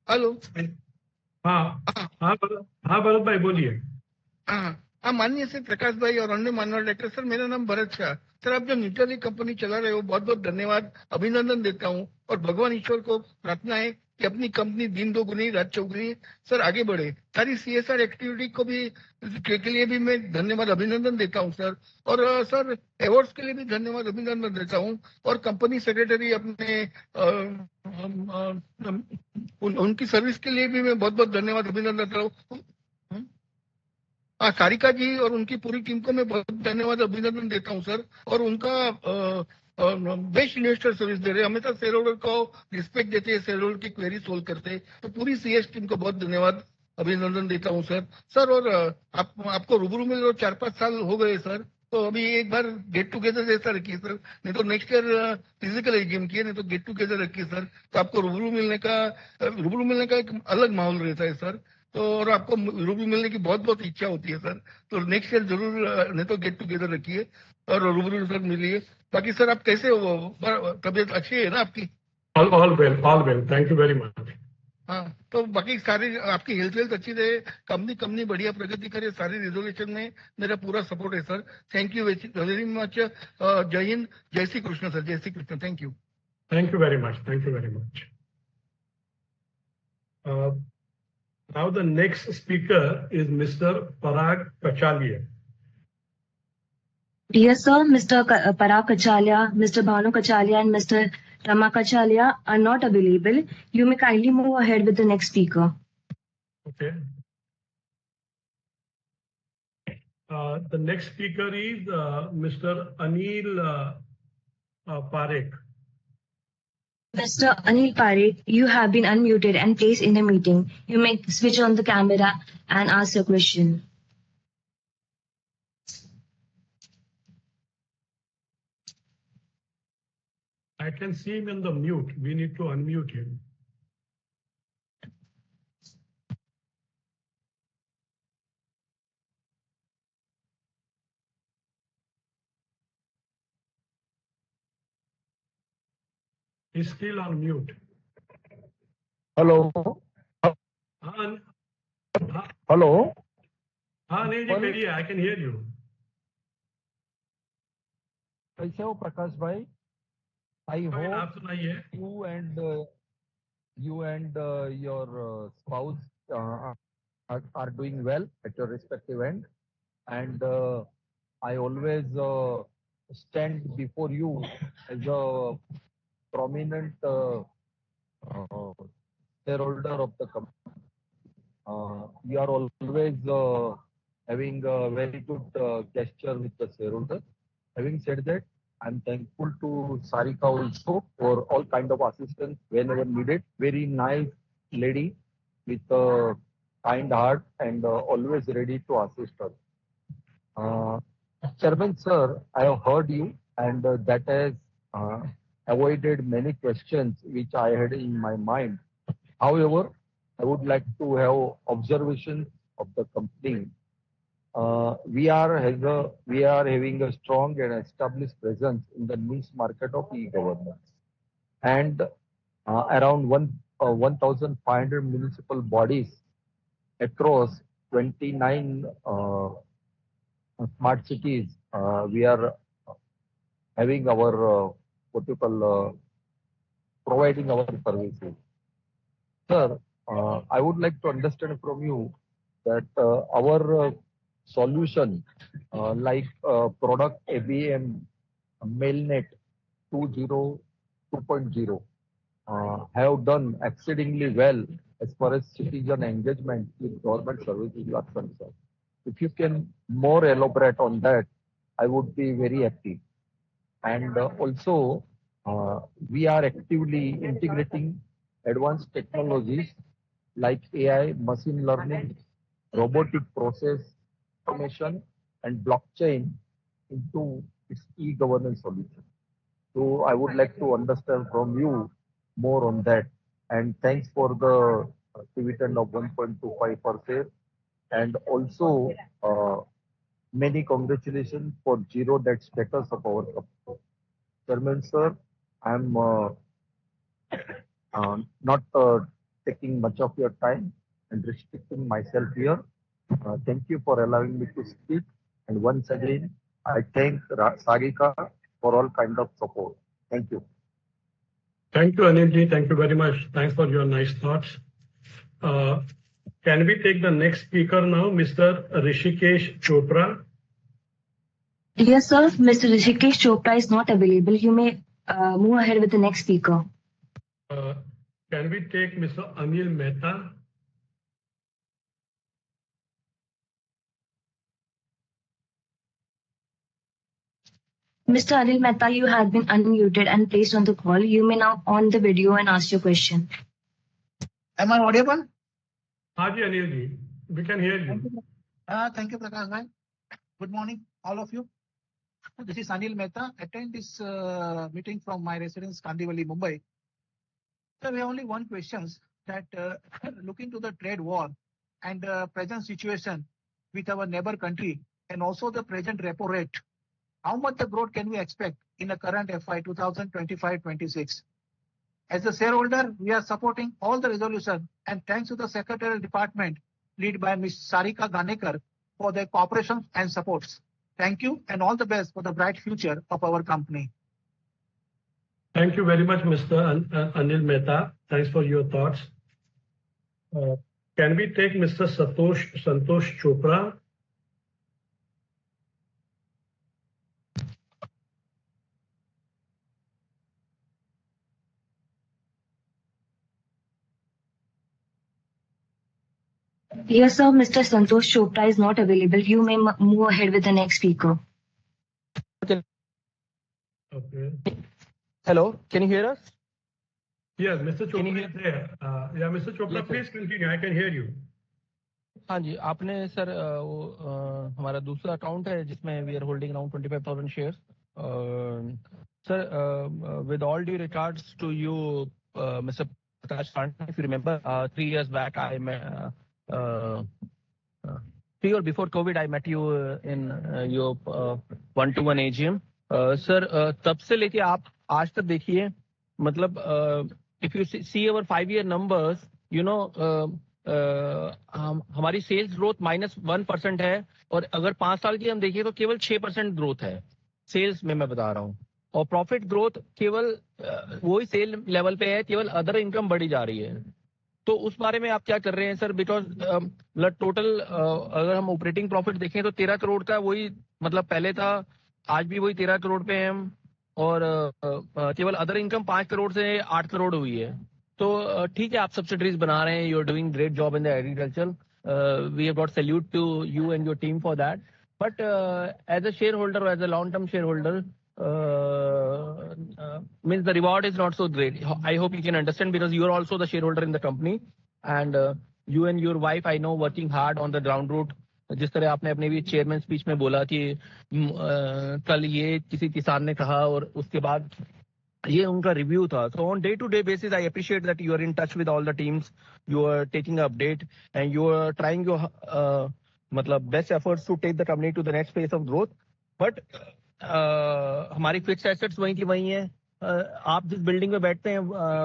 हेलो। हाँ हाँ भरत भाई बोलिए। हाँ, माननीय श्री प्रकाश भाई और अन्य माननीय डायरेक्टर सर, मेरा नाम भरत शाह। सर, आप जो न्यूट्रली कंपनी चला रहे हो, बहुत बहुत धन्यवाद, अभिनंदन देता हूँ। और भगवान ईश्वर को प्रार्थना है कि अपनी कंपनी दिन दोगुनी रात चौगुनी सर आगे बढ़े। सारी सीएसआर एक्टिविटी को भी के लिए भी मैं धन्यवाद अभिनंदन देता हूँ सर। और सर, अवार्ड्स के लिए भी धन्यवाद अभिनंदन देता हूँ। और कंपनी सेक्रेटरी अपने उनकी सर्विस के लिए भी मैं बहुत बहुत धन्यवाद अभिनंदन देता हूँ। सारिका जी और उनकी पूरी टीम को मैं बहुत धन्यवाद अभिनंदन देता हूं सर। और उनका बेस्ट इन्वेस्टर सर्विस दे रहे, हमेशा शेयर होल्डर को रिस्पेक्ट देते हैं, शेयर होल्डर की क्वेरी सोल्व करते हैं। तो पूरी सीएस टीम को बहुत धन्यवाद अभिनंदन देता हूं सर। और आपको रूबरू मिले 4-5 साल हो गए सर। तो अभी एक बार गेट टुगेदर जैसा रखिए सर, नहीं तो नेक्स्ट ईयर फिजिकल एजीएम किए, नहीं तो गेट टुगेदर रखिए सर, तो आपको रूबरू मिलने का एक अलग माहौल रहता है सर। तो और आपको रूबरू मिलने की बहुत बहुत इच्छा होती है सर, तो नेक्स्ट ईयर जरूर नहीं तो गेट टुगेदर रखिए और रूबरू सर मिलिए। बाकी सर आप कैसे हो, तबीयत अच्छी है ना आपकी? All well, all well. Thank you very much. हाँ, तो बाकी सारी आपकी हेल्थ अच्छी रहे, कंपनी कंपनी बढ़िया प्रगति करे, सारी रिजोल्यूशन में मेरा पूरा सपोर्ट है sir. Thank you very much. जय हिंद, जय श्री कृष्ण सर, जय Shri Krishna. Thank you. Thank you very much. Thank you very much. Now the next speaker is Mr. Parag Kachalia. Dear sir, Mr. Parag Kachalia, Mr. Bhanu Kachalia, and Mr. Rama Kachalia are not available. You may kindly move ahead with the next speaker. Okay. The next speaker is Mr. Anil Parekh. Mr. Anil Parekh, you have been unmuted and placed in the meeting. You may switch on the camera and ask your question. I can see him in the mute. We need to unmute him. He's still on mute. Hello. हाँ Hello. हाँ अनिल जी कहिए, I can hear you. कैसे हो प्रकाश भाई? I hope आप सुनाइए. you and your spouse are doing well at your respective end, and I always stand before you as a prominent shareholder of the company. You are always having a very good gesture with the shareholder. Having said that, I'm thankful to Sarika also for all kind of assistance whenever needed. Very nice lady with a kind heart and always ready to assist us. Chairman sir, I have heard you and that has avoided many questions which I had in my mind. However, I would like to have observations of the company. We are having a strong and established presence in the niche market of e-governance, and around 1,500 municipal bodies across 29 smart cities. We are having our providing our services. Sir, I would like to understand from you that our solution like product ABM Mailnet 2.0 have done exceedingly well as far as citizen engagement with government services are concerned. If you can more elaborate on that, I would be very happy. And also, we are actively integrating advanced technologies like AI, machine learning, robotic process automation, and blockchain into its e-governance solution. So I would like to understand from you more on that. And thanks for the dividend of 1.25 per share. And also, many congratulations for zero debt status of our company. Chairman sir, I'm not taking much of your time and restricting myself here. Thank you for allowing me to speak. And once again, I thank Sarika for all kind of support. Thank you. Thank you, Anilji. Thank you very much. Thanks for your nice thoughts. Can we take the next speaker now, Mr. Rishikesh Chopra? Yes, sir. Mr. Rishikesh Chopra is not available. You may move ahead with the next speaker. Can we take Mr. Anil Mehta? Mr. Anil Mehta, you have been unmuted and placed on the call. You may now on the video and ask your question. Am I audible? Haji Anilji, we can hear you. Thank you, Prakash bhai. Good morning, all of you. This is Anil Mehta. Attend this meeting from my residence, Kandivali, Mumbai. So we have only one question that looking to the trade war and the present situation with our neighbor country and also the present repo rate, how much the growth can we expect in the current FY 2025-26? As a shareholder, we are supporting all the resolution and thanks to the Secretarial Department led by Ms. Sarika Ganekar for their cooperation and supports. Thank you and all the best for the bright future of our company. Thank you very much, Mr. Anil Mehta. Thanks for your thoughts. Can we take Mr. Santosh Chopra? Yes, sir. Mr. Santosh Chopra is not available. You may move ahead with the next speaker. Okay. Hello, can you hear us? Yes, Mr. Chopra is there. Yeah, Mr. Chopra, yes, please continue. I can hear you. हाँ जी, आपने sir वो हमारा दूसरा account है जिसमें we are holding around 25,000 shares sir with all due regards to you mister Prakash Pandey if you remember 3 years back I met 3 or before COVID I met you in your 1-to-1 AGM sir तब से लेके आप आज तक देखिए मतलब if you see our 5-year numbers you know हमारी sales growth -1% है और अगर 5 साल की हम देखिए तो केवल 6% ग्रोथ है सेल्स में मैं बता रहा हूँ और प्रॉफिट ग्रोथ केवल वही सेल लेवल पे है केवल अदर इनकम बढ़ी जा रही है तो उस बारे में आप क्या कर रहे हैं सर बिकॉज मतलब टोटल अगर हम ऑपरेटिंग प्रॉफिट देखें तो 13 करोड़ का वही मतलब पहले था आज भी वही 13 करोड़ पे हम और केवल अदर इनकम 5 करोड़ से 8 करोड़ हुई है तो ठीक है आप सब्सिडरीज बना रहे हैं you are doing great job in the agriculture we have got salute to you and your team for that but as a shareholder as a long term shareholder means the reward is not so great. I hope you can understand because you are also the shareholder in the company and you and your wife I know working hard on the ground root. जिस तरह आपने अपने भी chairman speech में बोला कि कल ये किसी किसान ने कहा और उसके बाद ये उनका रिव्यू था so on day to day basis I appreciate that you are in touch with all the teams you are taking update and you are trying your मतलब best efforts to take the company to the next phase of growth but हमारी fixed assets वहीं की वहीं है आप जिस building में बैठते हैं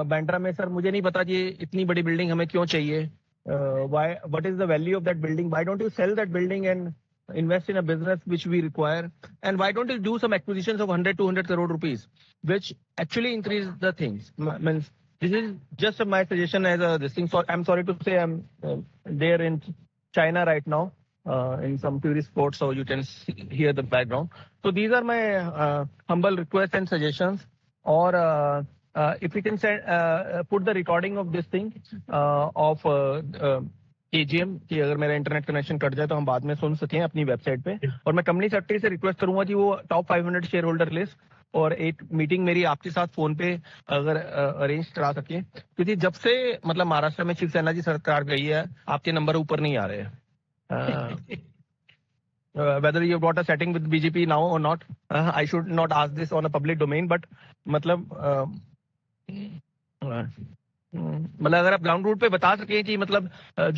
बैंड्रा में सर मुझे नहीं पता कि इतनी बड़ी बिल्डिंग हमें क्यों चाहिए what is the value of that building why don't you sell that building and invest in a business which we require and why don't you do some acquisitions of 100-200 crore rupees which actually increase the things means this is just my suggestion as a this thing so I'm sorry to say I'm there in China right now in some tourist spot so you can hear the background so these are my humble requests and suggestions or if we can send, put the recording of this thing of AGM कि अगर मेरा internet connection cut जाए तो हम बाद में सुन सकें अपनी वेबसाइट पे और मैं कंपनी सेक्रेटरी से रिक्वेस्ट करूंगा कि वो टॉप 500 शेयर होल्डर लिस्ट और एक मीटिंग मेरी आपके साथ फोन पे अगर अरेंज करा सके क्योंकि जब से मतलब महाराष्ट्र में शिवसेना की सरकार गई है आपके नंबर ऊपर नहीं आ रहे हैं whether you got a setting with BJP now or not I should not ask this on a public domain but मतलब मतलब अगर आप ग्राउंड रूट पे बता सकें कि मतलब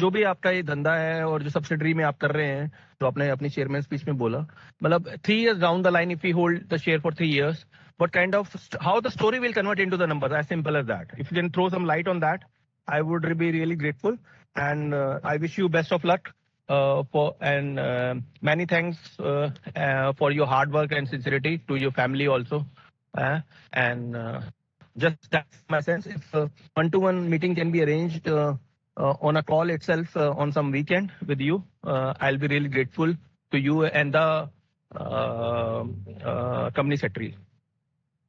जो भी आपका ये धंधा है और जो सब्सिडरी में आप कर रहे हैं तो आपने अपनी चेयरमैन स्पीच में बोला मतलब 3 years down the line if you hold the share for 3 years what kind of how the story will convert into the numbers as simple as that if you can throw some light on that I would be really grateful and I wish you best of luck for and many thanks for your hard work and sincerity to your family also and just that's my sense if one-to-one meeting can be arranged on a call itself on some weekend with you I'll be really grateful to you and the company secretary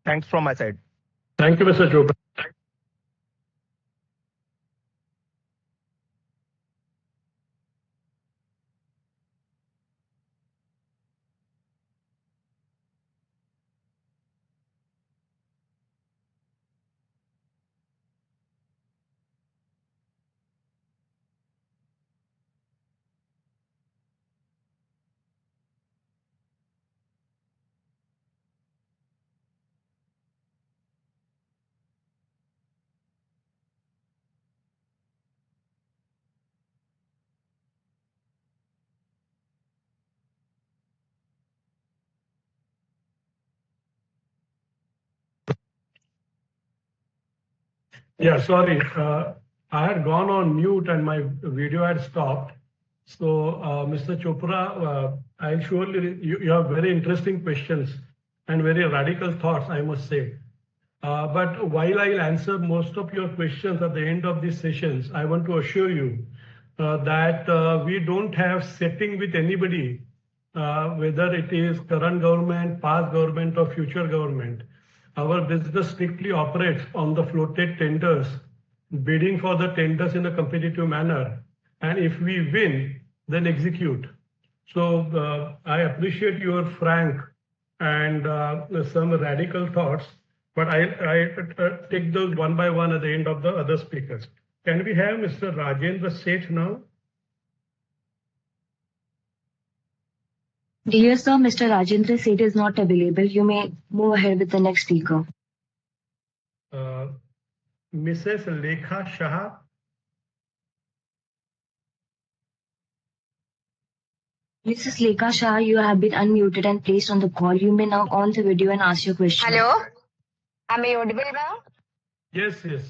thanks from my side thank you Mr. Chopra Yeah, sorry. I had gone on mute and my video had stopped. So, Mr. Chopra, I surely, you have very interesting questions and very radical thoughts, I must say. But while I'll answer most of your questions at the end of these sessions, I want to assure you that we don't have setting with anybody, whether it is current government, past government, or future government. Our business strictly operates on the floated tenders, bidding for the tenders in a competitive manner. And if we win, then execute. So I appreciate your frank and some radical thoughts, but I take those one by one at the end of the other speakers. Can we have Mr. Rajendra Seth now? Dear sir, Mr. Rajendra Seth is not available. You may move ahead with the next speaker. Mrs. Lekha Shah. Mrs. Lekha Shah, you have been unmuted and placed on the call. You may now on the video and ask your question. Hello, am I audible now? Yes, yes.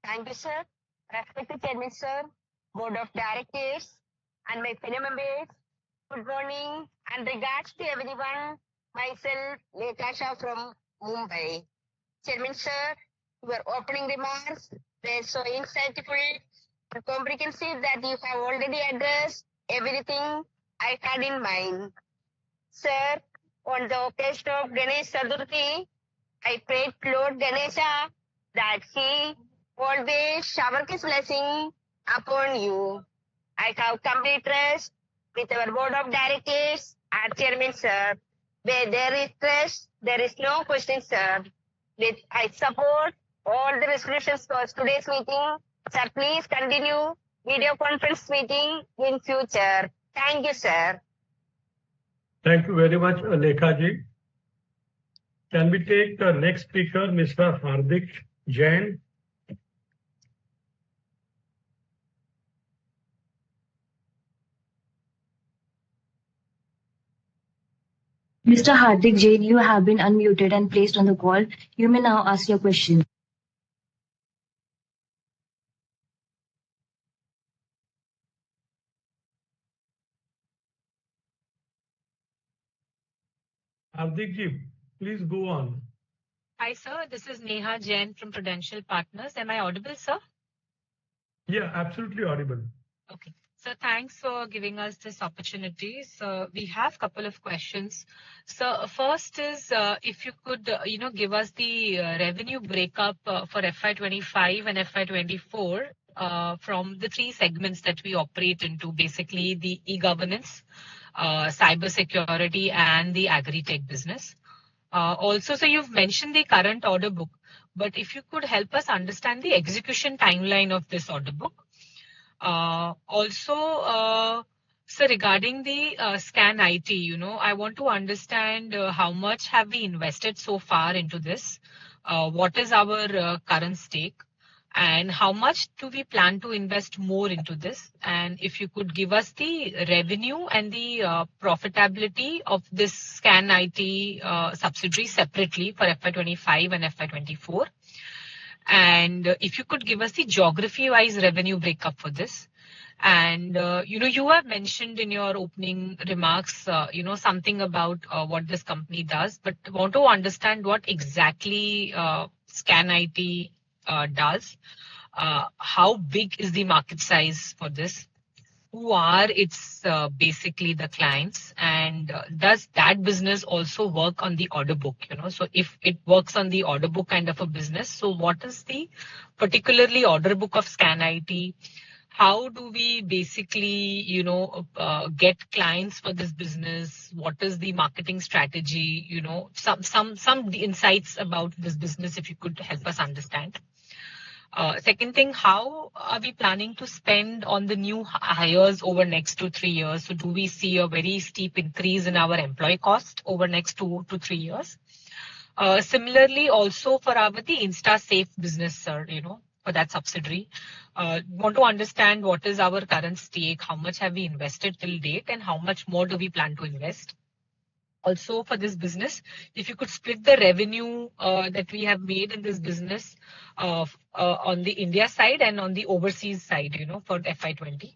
Thank you, sir. Respected Chairman, sir, Board of Directors, and my fellow members, good morning and regards to everyone. Myself, Lekha Shah from Mumbai. Chairman, sir, your opening remarks were so insightful and comprehensive that you have already addressed everything I had in mind. Sir, on the occasion of Ganesh Chaturthi, I prayed to Lord Ganesha that he always shower his blessing upon you. I have complete trust with our board of directors and chairman, sir. Where there is trust, there is no question, sir. I support all the resolutions for today's meeting. Sir, please continue video conference meeting in future. Thank you, sir. Thank you very much, Lekha ji. Can we take the next speaker, Mr. Hardik Jain? Mr. Hardik Jain, you have been unmuted and placed on the call. You may now ask your question. Hardik ji, please go on. Hi, sir. This is Neha Jain from Prudential Partners. Am I audible, sir? Yeah, absolutely audible. Okay. So thanks for giving us this opportunity. So we have a couple of questions. So first is if you could, give us the revenue breakup for FY25 and FY24 from the three segments that we operate into, basically the e-governance, cybersecurity, and the agri-tech business. Also, so you've mentioned the current order book, but if you could help us understand the execution timeline of this order book. Also, so regarding the Scan IT, I want to understand how much have we invested so far into this? What is our current stake? And how much do we plan to invest more into this? And if you could give us the revenue and the profitability of this Scan IT subsidiary separately for FY25 and FY24. And if you could give us the geography-wise revenue breakup for this. And, you have mentioned in your opening remarks, something about what this company does, but want to understand what exactly Scan IT does. How big is the market size for this? Who are its basically the clients, and does that business also work on the order book? So if it works on the order book kind of a business, so what is the particularly order book of Scan IT? How do we basically, get clients for this business? What is the marketing strategy? Some insights about this business, if you could help us understand. Second thing, how are we planning to spend on the new hires over next 2 to 3 years? So do we see a very steep increase in our employee cost over next 2 to 3 years? Similarly, also for the InstaSafe business, sir, for that subsidiary, want to understand what is our current stake, how much have we invested till date, and how much more do we plan to invest? also for this business, if you could split the revenue that we have made in this business on the India side and on the overseas side, for FY20.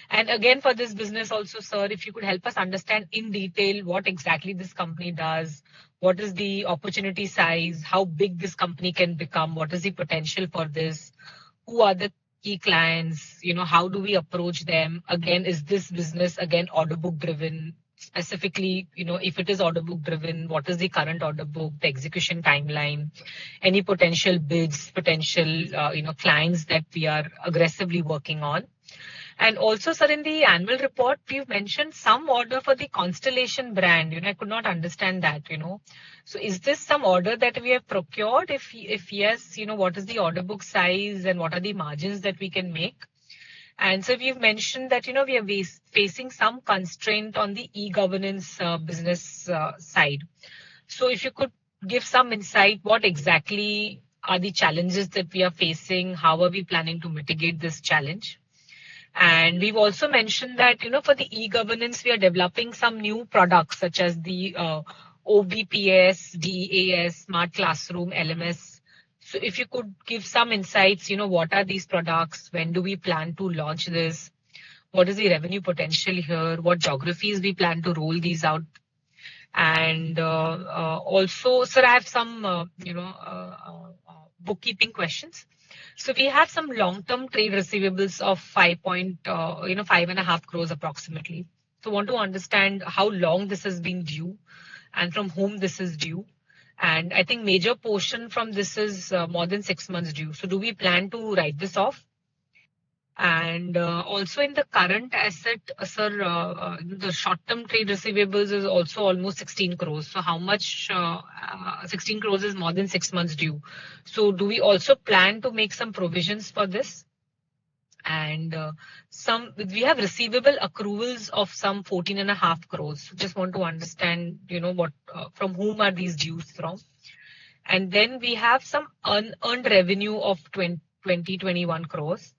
And again, for this business also, sir, if you could help us understand in detail what exactly this company does, what is the opportunity size, how big this company can become, what is the potential for this, who are the key clients, how do we approach them? Again, is this business, again, order book driven? Specifically, if it is order book driven, what is the current order book, the execution timeline, any potential bids, potential, clients that we are aggressively working on? And also, sir, in the annual report, we've mentioned some order for the Constellation brand. I could not understand that, So is this some order that we have procured? If yes, what is the order book size and what are the margins that we can make? And so we've mentioned that, we are facing some constraint on the e-governance business side. So if you could give some insight, what exactly are the challenges that we are facing? How are we planning to mitigate this challenge? And we've also mentioned that, for the e-governance, we are developing some new products such as the OBPS, DAS, Smart Classroom, LMS. So if you could give some insights, what are these products? When do we plan to launch this? What is the revenue potential here? What geographies we plan to roll these out? And also, sir, I have some, bookkeeping questions. So we have some long-term trade receivables of 5.5 crores approximately. So want to understand how long this has been due and from whom this is due. And I think major portion from this is more than 6 months due. So do we plan to write this off? And also in the current asset, sir, the short-term trade receivables is also almost 16 crores. So how much 16 crores is more than 6 months due? So do we also plan to make some provisions for this? And we have receivable accruals of some 14.5 crores. So just want to understand, what from whom are these dues from? And then we have some unearned revenue of 21 crores.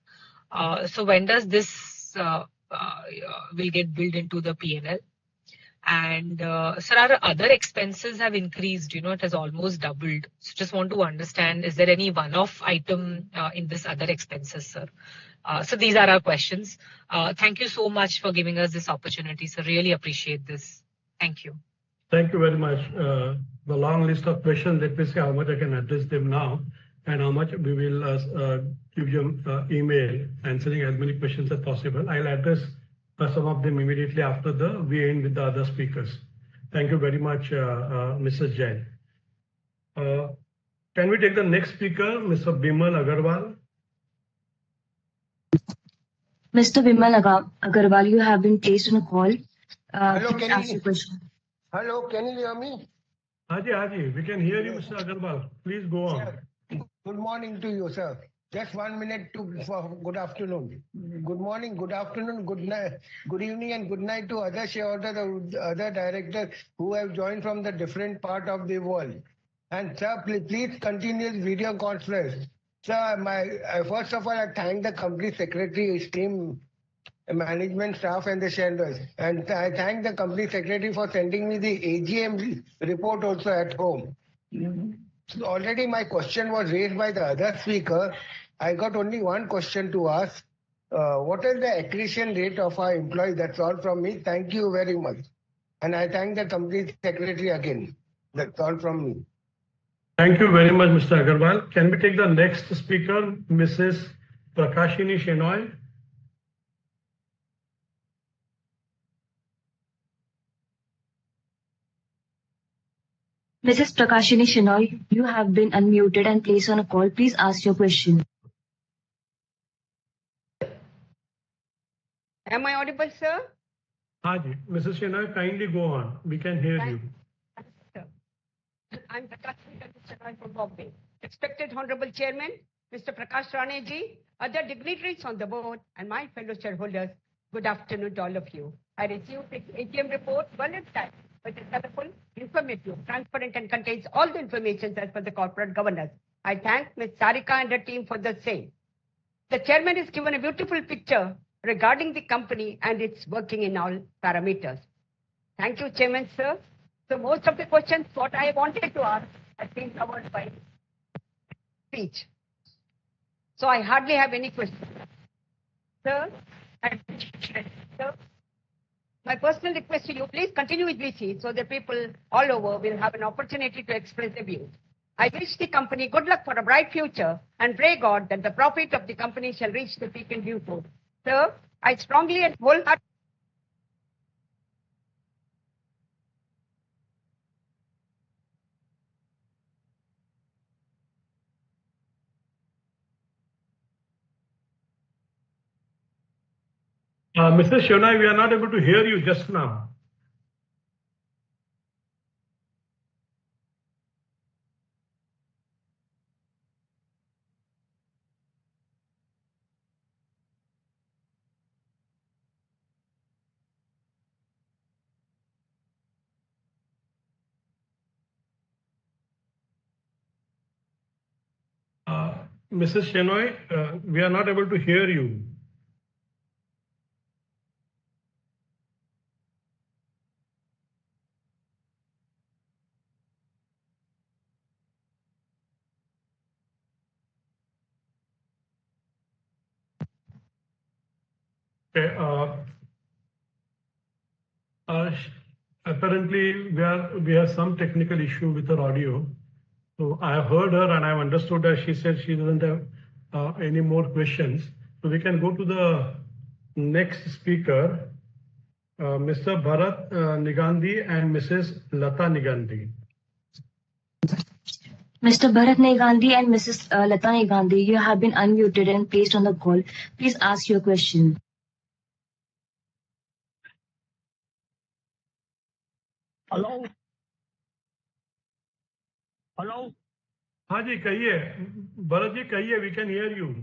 So when does this will get billed into the P&L? And sir, our other expenses have increased, it has almost doubled. So just want to understand, is there any one-off item in this other expenses, sir? So these are our questions. Thank you so much for giving us this opportunity, sir. Really appreciate this. Thank you. Thank you very much. The long list of questions, let me see how much I can address them now and how much we will give you email answering as many questions as possible. I'll address some of them immediately after we end with the other speakers. Thank you very much, Mrs. Jain. Can we take the next speaker, Mr. Bimal Agarwal? Mr. Bimal Agarwal, you have been placed on a call. Hello, Please ask your question. Hello, can you hear me? Haji, we can hear you, Mr. Agarwal. Please go on. Sir, good morning to you, sir. Just 1 minute for good afternoon. Good morning, good afternoon, good night, good evening, and good night to other shareholders, other directors who have joined from the different part of the world. And sir, please continue this video conference. Sir, first of all, I thank the company secretary, his team, management staff, and the shareholders. And I thank the company secretary for sending me the AGM report also at home. So already my question was raised by the other speaker. I got only one question to ask. What is the attrition rate of our employees? That's all from me. Thank you very much. And I thank the company secretary again. That's all from me. Thank you very much, Mr. Agarwal. Can we take the next speaker, Mrs. Prakashini Shenoy? Mrs. Prakashini Shenoy, you have been unmuted and placed on a call. Please ask your question. Am I audible, sir? Haji, Mrs. Shenoy, kindly go on. We can hear you. I'm Prakashini Shenoy from Bombay. Respected Honorable Chairman, Mr. Prakash Rane ji, other dignitaries on the board, and my fellow shareholders, good afternoon to all of you. I received the AGM report well in time, which is colorful, informative, transparent, and contains all the information as per the corporate governance. I thank Ms. Sarika and her team for the same. The chairman has given a beautiful picture regarding the company and its working in all parameters. Thank you, Chairman, sir. So most of the questions what I wanted to ask has been covered by speech. So I hardly have any questions. Sir, sir, my personal request to you, please continue with VC so that people all over will have an opportunity to express their views. I wish the company good luck for a bright future and pray God that the profit of the company shall reach the peak in due course. Sir, I strongly and wholeheartedly Mrs. Shonai, we are not able to hear you just now. Mrs. Shenoy, we are not able to hear you. Okay, apparently we have some technical issue with her audio. So I heard her and I've understood that she said she doesn't have any more questions. So we can go to the next speaker, Mr. Bharat Nigandhi and Mrs. Lata Nigandhi. Mr. Bharat Nigandhi and Mrs. Lata Nigandhi, you have been unmuted and placed on the call. Please ask your question. Hello? Hello? हाँ जी कहिए भरत जी कहिए we can hear you.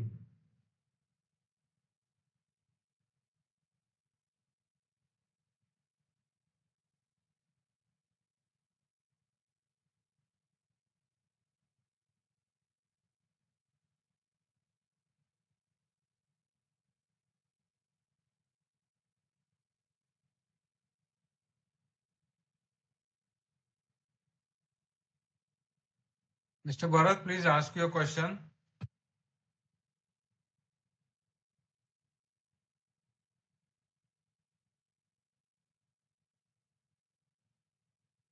Mr. Bharat, please ask your question.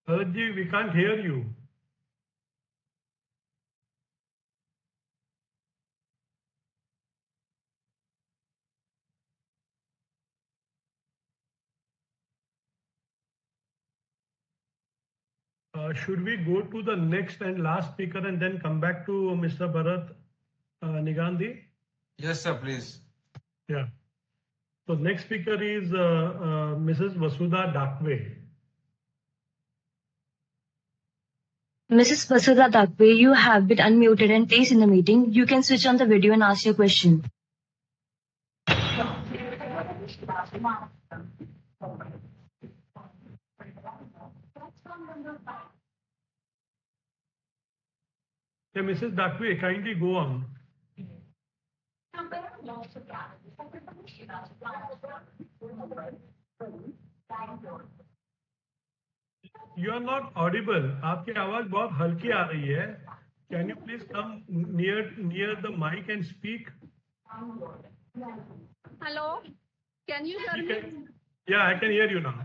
Bharat ji, we can't hear you. Should we go to the next and last speaker and then come back to Mr. Bharat Nigandhi? Yes, sir, please. Yeah. So next speaker is Mrs. Vasudha Dakwe. Mrs. Vasudha Dakwe, you have been unmuted and placed in the meeting. You can switch on the video and ask your question. Yeah, Mrs. Dakwe, kindly go on. You are not audible. आपकी आवाज बहुत हल्की आ रही है. Can you please come near the mic and speak? Hello, can you hear me? Yeah, I can hear you now.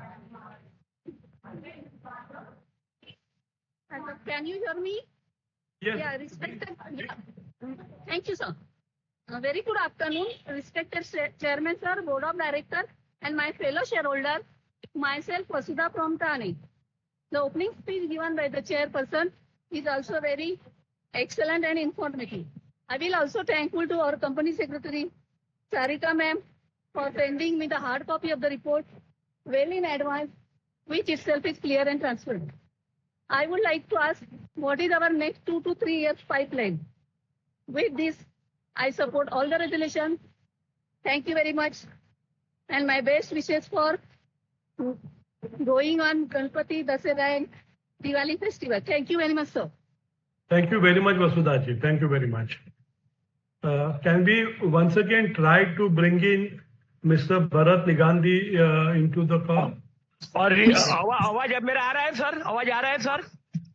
Hello, can you hear me? Yes. Yeah, respected. Yeah. Thank you, sir. Very good afternoon, respected Chairman, sir, Board of Directors, and my fellow shareholder, myself, Vasudha from Thane. The opening speech given by the chairperson is also very excellent and informative. I will also thankful to our company secretary, Sarika ma'am, for sending me the hard copy of the report well in advance, which itself is clear and transparent. I would like to ask, what is our next 2 to 3 years pipeline? With this, I support all the resolutions. Thank you very much. And my best wishes for going on Ganpati, Dasara and Diwali festival. Thank you very much, sir. Thank you very much, Vasudha ji. Thank you very much. Can we once again try to bring in Mr. Bharat Nigandhi into the call? और Yes. आवाज अब मेरा आ रहा है sir? आवाज आ रहा है sir?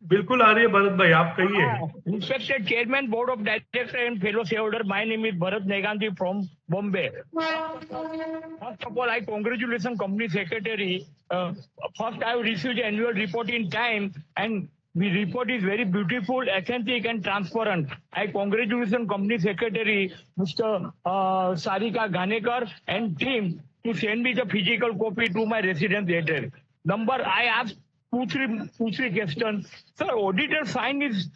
बिल्कुल आ रही है भरत भाई, आप कहिए। Respected Chairman, Board of Directors and fellow shareholder, my name is Bharat Negandhi from Bombay. First of all, I congratulate Company Secretary. First, I have received the annual report in time, and the report is very beautiful, authentic, and transparent. I congratulate Company Secretary, Mr. Sarika Ghanekar, and team to send me the physical copy to my residence address. Number, I asked two, three questions. Sir, auditor sign is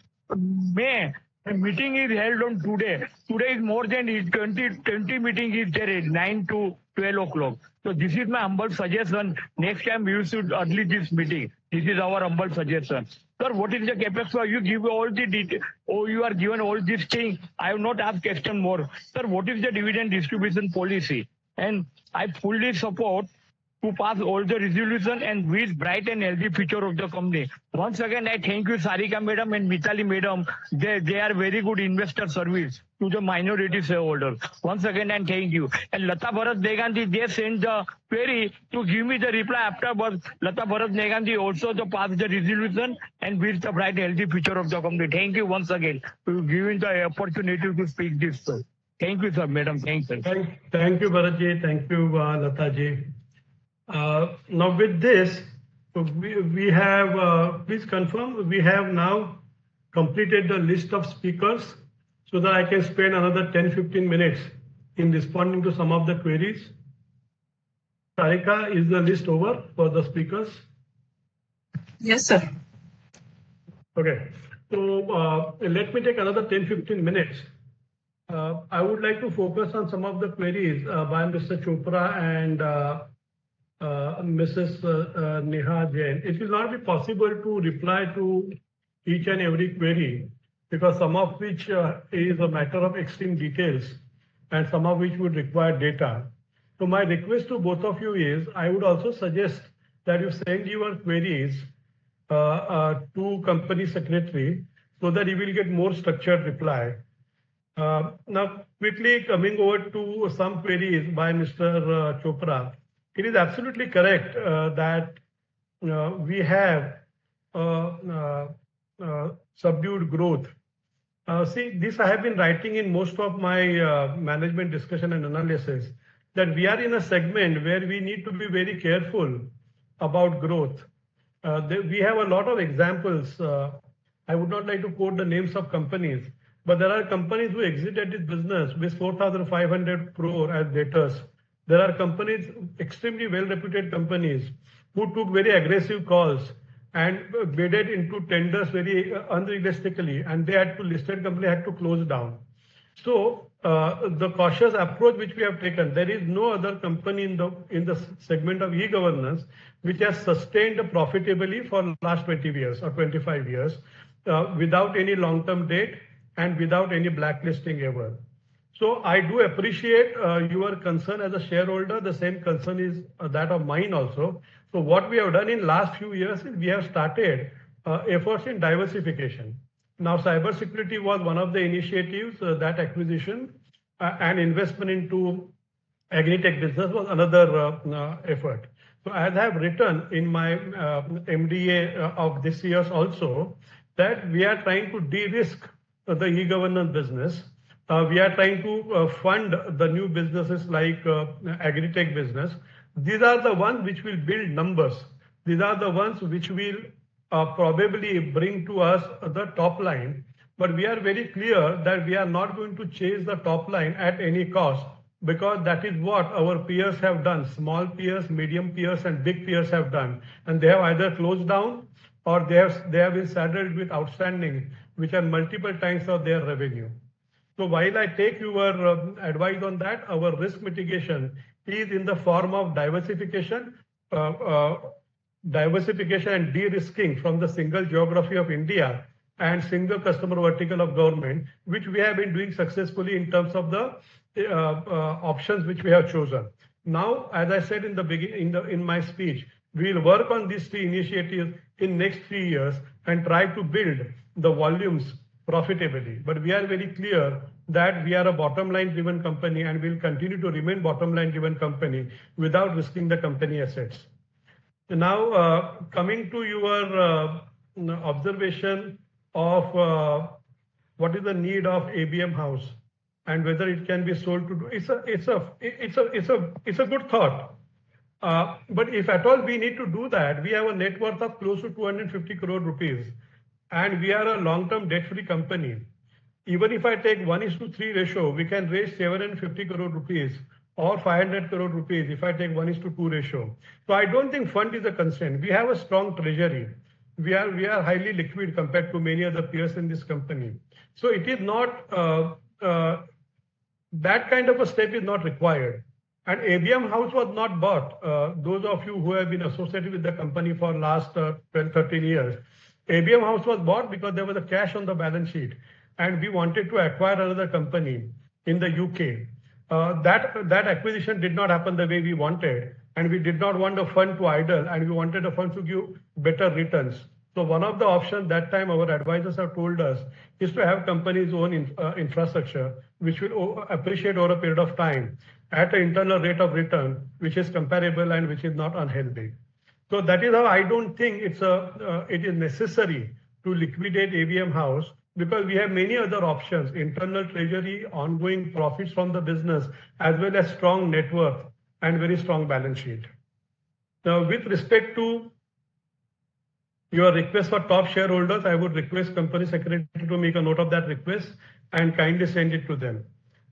May. A meeting is held on today. Today is more than 20 meeting is there 9 to 12 o'clock. So this is my humble suggestion. Next time you should early this meeting. This is our humble suggestion. Sir, what is the capex for? You give all the detail. Oh, you are given all these things. I have not asked question more. Sir, what is the dividend distribution policy? And I fully support to pass all the resolution and with bright and healthy future of the company. Once again, I thank you, Sarika Madam and Mitali Madam. They are very good investor service to the minority shareholders. Once again, and thank you. And Lata Bharat Negandhi, they sent the query to give me the reply afterwards. Lata Bharat Negandhi also to pass the resolution and with the bright and healthy future of the company. Thank you once again for giving the opportunity to speak this. Sir. Thank you, sir, Madam. Thanks, sir. Thank you, Bharat ji. Thank you, Lata ji. Now with this, we have, please confirm, we have now completed the list of speakers so that I can spend another 10-15 minutes in responding to some of the queries. Sarika, is the list over for the speakers? Yes, sir. Okay, so let me take another 10-15 minutes. I would like to focus on some of the queries by Mr. Chopra and Mrs. Neha Jain. It will not be possible to reply to each and every query because some of which is a matter of extreme details and some of which would require data. So my request to both of you is, I would also suggest that you send your queries to company secretary so that you will get more structured reply. Now, quickly coming over to some queries by Mr. Chopra. It is absolutely correct that we have subdued growth. See, this I have been writing in most of my management discussion and analysis, that we are in a segment where we need to be very careful about growth. We have a lot of examples. I would not like to quote the names of companies, but there are companies who exited this business with 4,500 crore as debtors. There are companies, extremely well-reputed companies, who took very aggressive calls and bidded into tenders very unrealistically, and they had to, listed company had to close down. So the cautious approach which we have taken, there is no other company in the segment of e-governance which has sustained profitably for last 20 years or 25 years without any long-term debt and without any blacklisting ever. So I do appreciate your concern as a shareholder. The same concern is that of mine also. So what we have done in last few years is we have started efforts in diversification. Now, cybersecurity was one of the initiatives, that acquisition and investment into agri-tech business was another effort. So as I have written in my MDA of this year's also, that we are trying to de-risk the e-governance business. We are trying to fund the new businesses like agri-tech business. These are the ones which will build numbers. These are the ones which will probably bring to us the top line. But we are very clear that we are not going to chase the top line at any cost, because that is what our peers have done. Small peers, medium peers, and big peers have done. And they have either closed down or they have been saddled with outstanding, which are multiple times of their revenue. So while I take your advice on that, our risk mitigation is in the form of diversification and de-risking from the single geography of India and single customer vertical of government, which we have been doing successfully in terms of the options which we have chosen. Now, as I said in the beginning, in my speech, we will work on these three initiatives in next 3 years and try to build the volumes profitably. But we are very clear that we are a bottom line driven company and will continue to remain bottom line driven company without risking the company assets. Now, coming to your observation of what is the need of ABM house and whether it can be sold to. It's a good thought. But if at all we need to do that, we have a net worth of close to 250 crore rupees, and we are a long-term debt-free company. Even if I take 1:3 ratio, we can raise 750 crore rupees or 500 crore rupees if I take 1:2 ratio. So I don't think fund is a constraint. We have a strong treasury. We are highly liquid compared to many other peers in this company. So it is not that kind of a step is not required. And ABM house was not bought. Those of you who have been associated with the company for last 12, 13 years, ABM house was bought because there was a cash on the balance sheet, and we wanted to acquire another company in the UK. That acquisition did not happen the way we wanted, and we did not want the fund to idle, and we wanted the fund to give better returns. So one of the options that time our advisors have told us is to have companies' own infrastructure, which will appreciate over a period of time at an internal rate of return, which is comparable and which is not unhealthy. So that is how I don't think it is necessary to liquidate ABM house, because we have many other options: internal treasury, ongoing profits from the business, as well as strong net worth and very strong balance sheet. Now, with respect to your request for top shareholders, I would request company secretary to make a note of that request and kindly send it to them.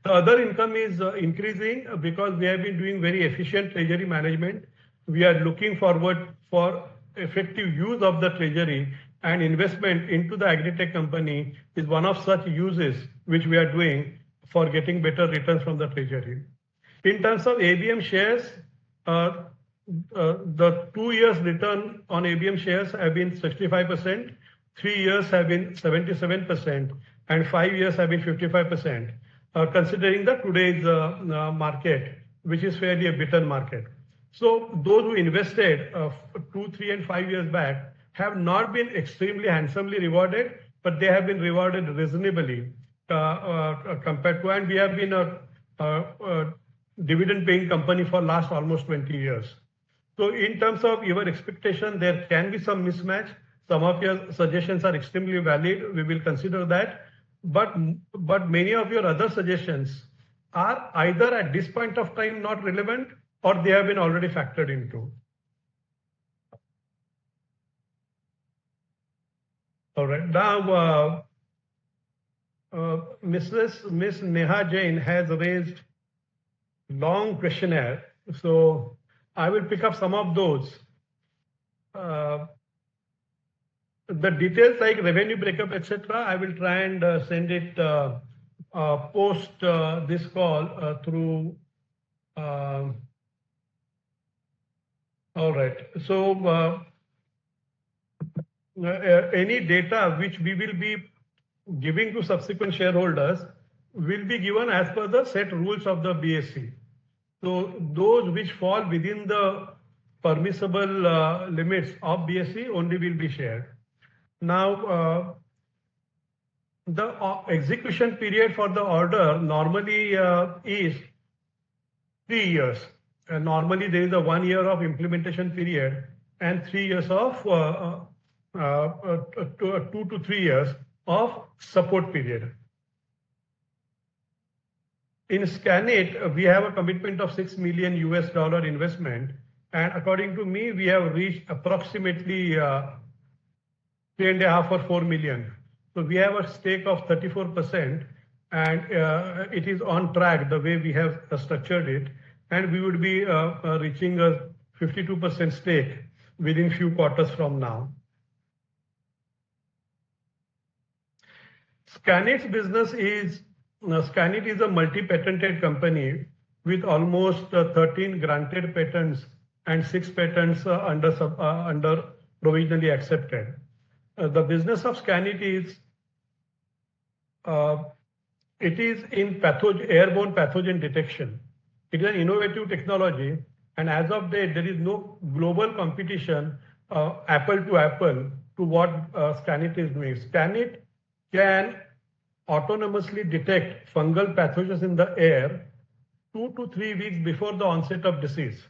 The other income is increasing because we have been doing very efficient treasury management. We are looking forward for effective use of the treasury, and investment into the agri-tech company is one of such uses which we are doing for getting better returns from the treasury. In terms of ABM shares, the 2 years return on ABM shares have been 65%, 3 years have been 77%, and 5 years have been 55%, considering the today's market, which is fairly a bitter market. So those who invested 2, 3, and 5 years back have not been extremely handsomely rewarded, but they have been rewarded reasonably compared to, and we have been a dividend-paying company for last almost 20 years. So in terms of your expectation, there can be some mismatch. Some of your suggestions are extremely valid. We will consider that. But many of your other suggestions are either at this point of time not relevant, or they have been already factored into. All right. Now, Miss Neha Jain has raised long questionnaire. So I will pick up some of those. The details like revenue breakup, etc., I will try and send it post this call through. All right. So any data which we will be giving to subsequent shareholders will be given as per the set rules of the BSE. So those which fall within the permissible limits of BSE only will be shared. Now, the execution period for the order normally is 3 years. Normally, there is a 1 year of implementation period and 3 years of 2 to 3 years of support period. In Scanit, we have a commitment of $6 million investment, and according to me, we have reached approximately 3.5 or 4 million. So we have a stake of 34%, and it is on track the way we have structured it, and we would be reaching a 52% stake within few quarters from now. Scanit's business is, Scanit is a multi-patented company with almost 13 granted patents and 6 patents under provisionally accepted. The business of Scanit is, it is in airborne pathogen detection. It is an innovative technology, and as of date, there is no global competition, apple to apple, to what Scanit is doing. Scanit can autonomously detect fungal pathogens in the air 2 to 3 weeks before the onset of disease.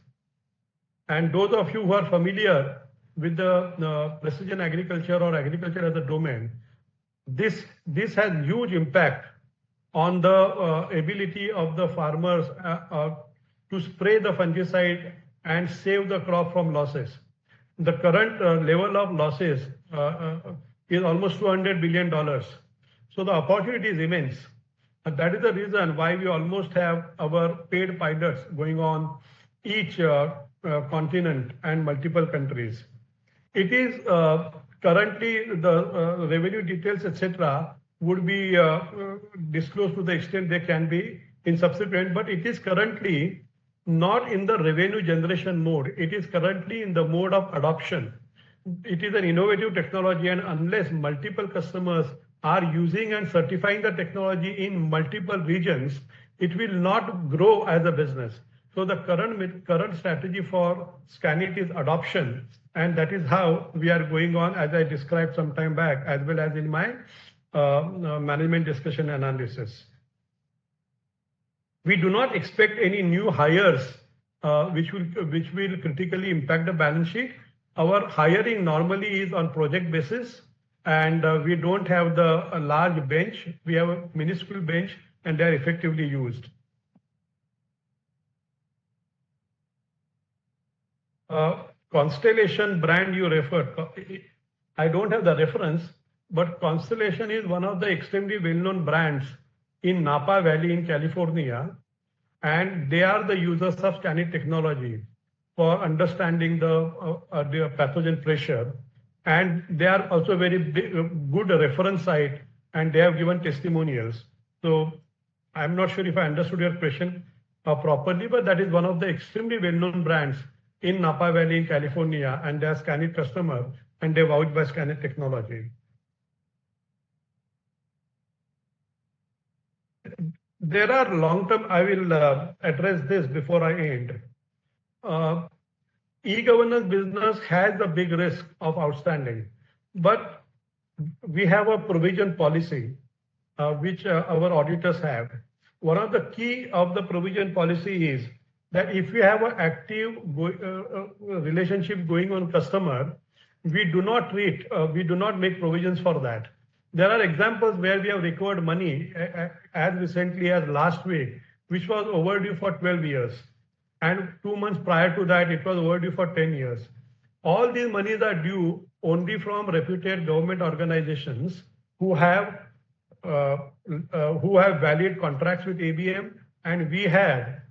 And those of you who are familiar with the precision agriculture or agriculture as a domain, this has huge impact on the ability of the farmers to spray the fungicide and save the crop from losses. The current level of losses is almost $200 billion. So the opportunity is immense. And that is the reason why we almost have our paid pilots going on each continent and multiple countries. It is currently the revenue details, etc., would be disclosed to the extent they can be in subsequent, but it is currently not in the revenue generation mode. It is currently in the mode of adoption. It is an innovative technology, and unless multiple customers are using and certifying the technology in multiple regions, it will not grow as a business. So the current strategy for Scanit is adoption, and that is how we are going on, as I described some time back, as well as in my management discussion analysis. We do not expect any new hires which will critically impact the balance sheet. Our hiring normally is on project basis, and we don't have the large bench. We have a minuscule bench, and they are effectively used. Constellation brand you referred, I don't have the reference, but Constellation is one of the extremely well-known brands in Napa Valley in California, and they are the users of Scanit technology for understanding the pathogen pressure, and they are also very good reference site, and they have given testimonials. So I'm not sure if I understood your question properly, but that is one of the extremely well-known brands in Napa Valley in California, and they are Scanit customer, and they vouched by Scanit technology. There are long-term, I will address this before I end. E-governance business has a big risk of outstanding, but we have a provision policy which our auditors have. One of the key of the provision policy is that if we have an active relationship going on customer, we do not make provisions for that. There are examples where we have recovered money as recently as last week, which was overdue for 12 years. And 2 months prior to that, it was overdue for 10 years. All these monies are due only from reputed government organizations who have valid contracts with ABM, and we had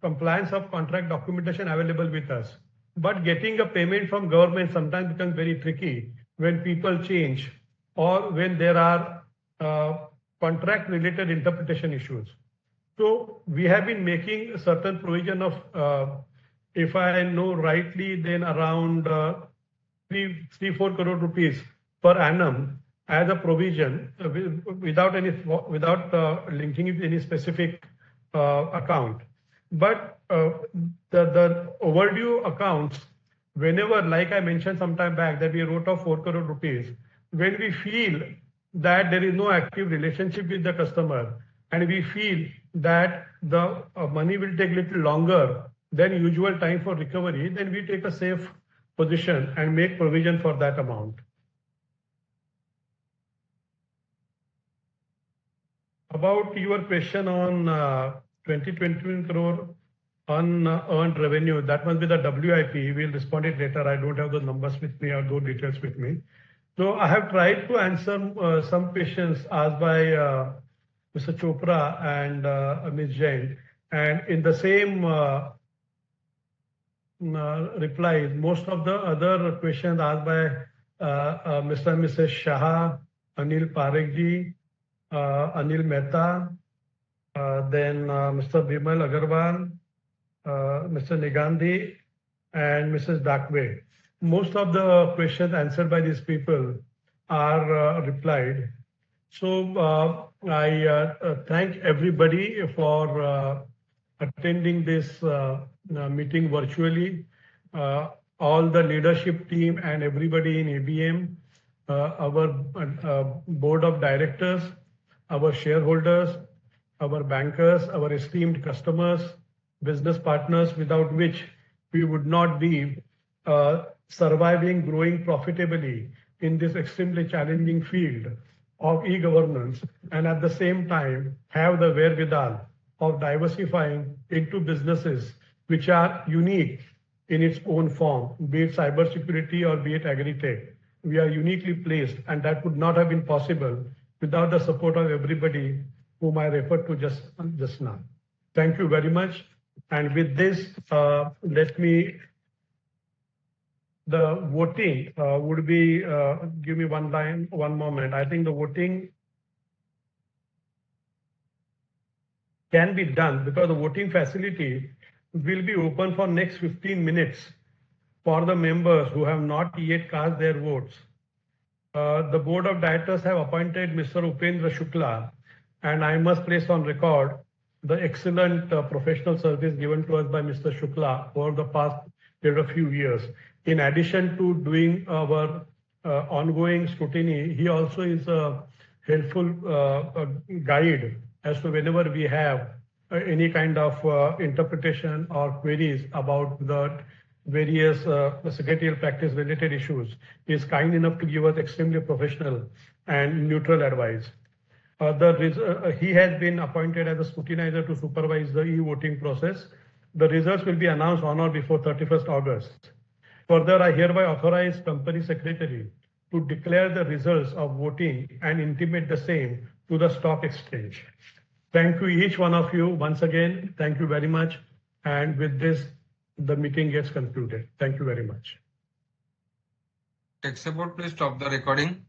compliance of contract documentation available with us. But getting a payment from government sometimes becomes very tricky when people change or when there are contract related interpretation issues. So we have been making a certain provision of, if I know rightly, then around 3-4 crore rupees per annum as a provision without linking it to any specific account. But the overdue accounts, whenever, like I mentioned some time back, that we wrote off 4 crore rupees, when we feel that there is no active relationship with the customer, and we feel that the money will take a little longer than usual time for recovery, then we take a safe position and make provision for that amount. About your question on 2021 crore unearned revenue, that must be the WIP. We'll respond it later. I don't have the numbers with me or those details with me. So I have tried to answer some questions asked by Mr. Chopra and Ms. Jain, and in the same replies, most of the other questions asked by Mr. and Mrs. Shah, Anil Parekji, Anil Mehta, then Mr. Bimal Agarwal, Mr. Nigandhi, and Mrs. Dakwe. Most of the questions answered by these people are replied. So I thank everybody for attending this meeting virtually. All the leadership team and everybody in ABM, our board of directors, our shareholders, our bankers, our esteemed customers, business partners, without which we would not be surviving, growing profitably in this extremely challenging field of e-governance, and at the same time have the wherewithal of diversifying into businesses which are unique in its own form, be it cybersecurity or be it agri-tech. We are uniquely placed, and that would not have been possible without the support of everybody whom I referred to just now. Thank you very much. And with this, the voting would be, give me one moment. I think the voting can be done because the voting facility will be open for next 15 minutes for the members who have not yet cast their votes. The board of directors have appointed Mr. Upendra Shukla, and I must place on record the excellent professional service given to us by Mr. Shukla over the past few years. In addition to doing our ongoing scrutiny, he also is a helpful guide as to whenever we have any kind of interpretation or queries about the various secretarial practice related issues. He is kind enough to give us extremely professional and neutral advice. He has been appointed as a scrutinizer to supervise the e-voting process. The results will be announced on or before 31st August. Further, I hereby authorize Company Secretary to declare the results of voting and intimate the same to the stock exchange. Thank you, each one of you. Once again, thank you very much. And with this, the meeting gets concluded. Thank you very much. Tech support, please stop the recording.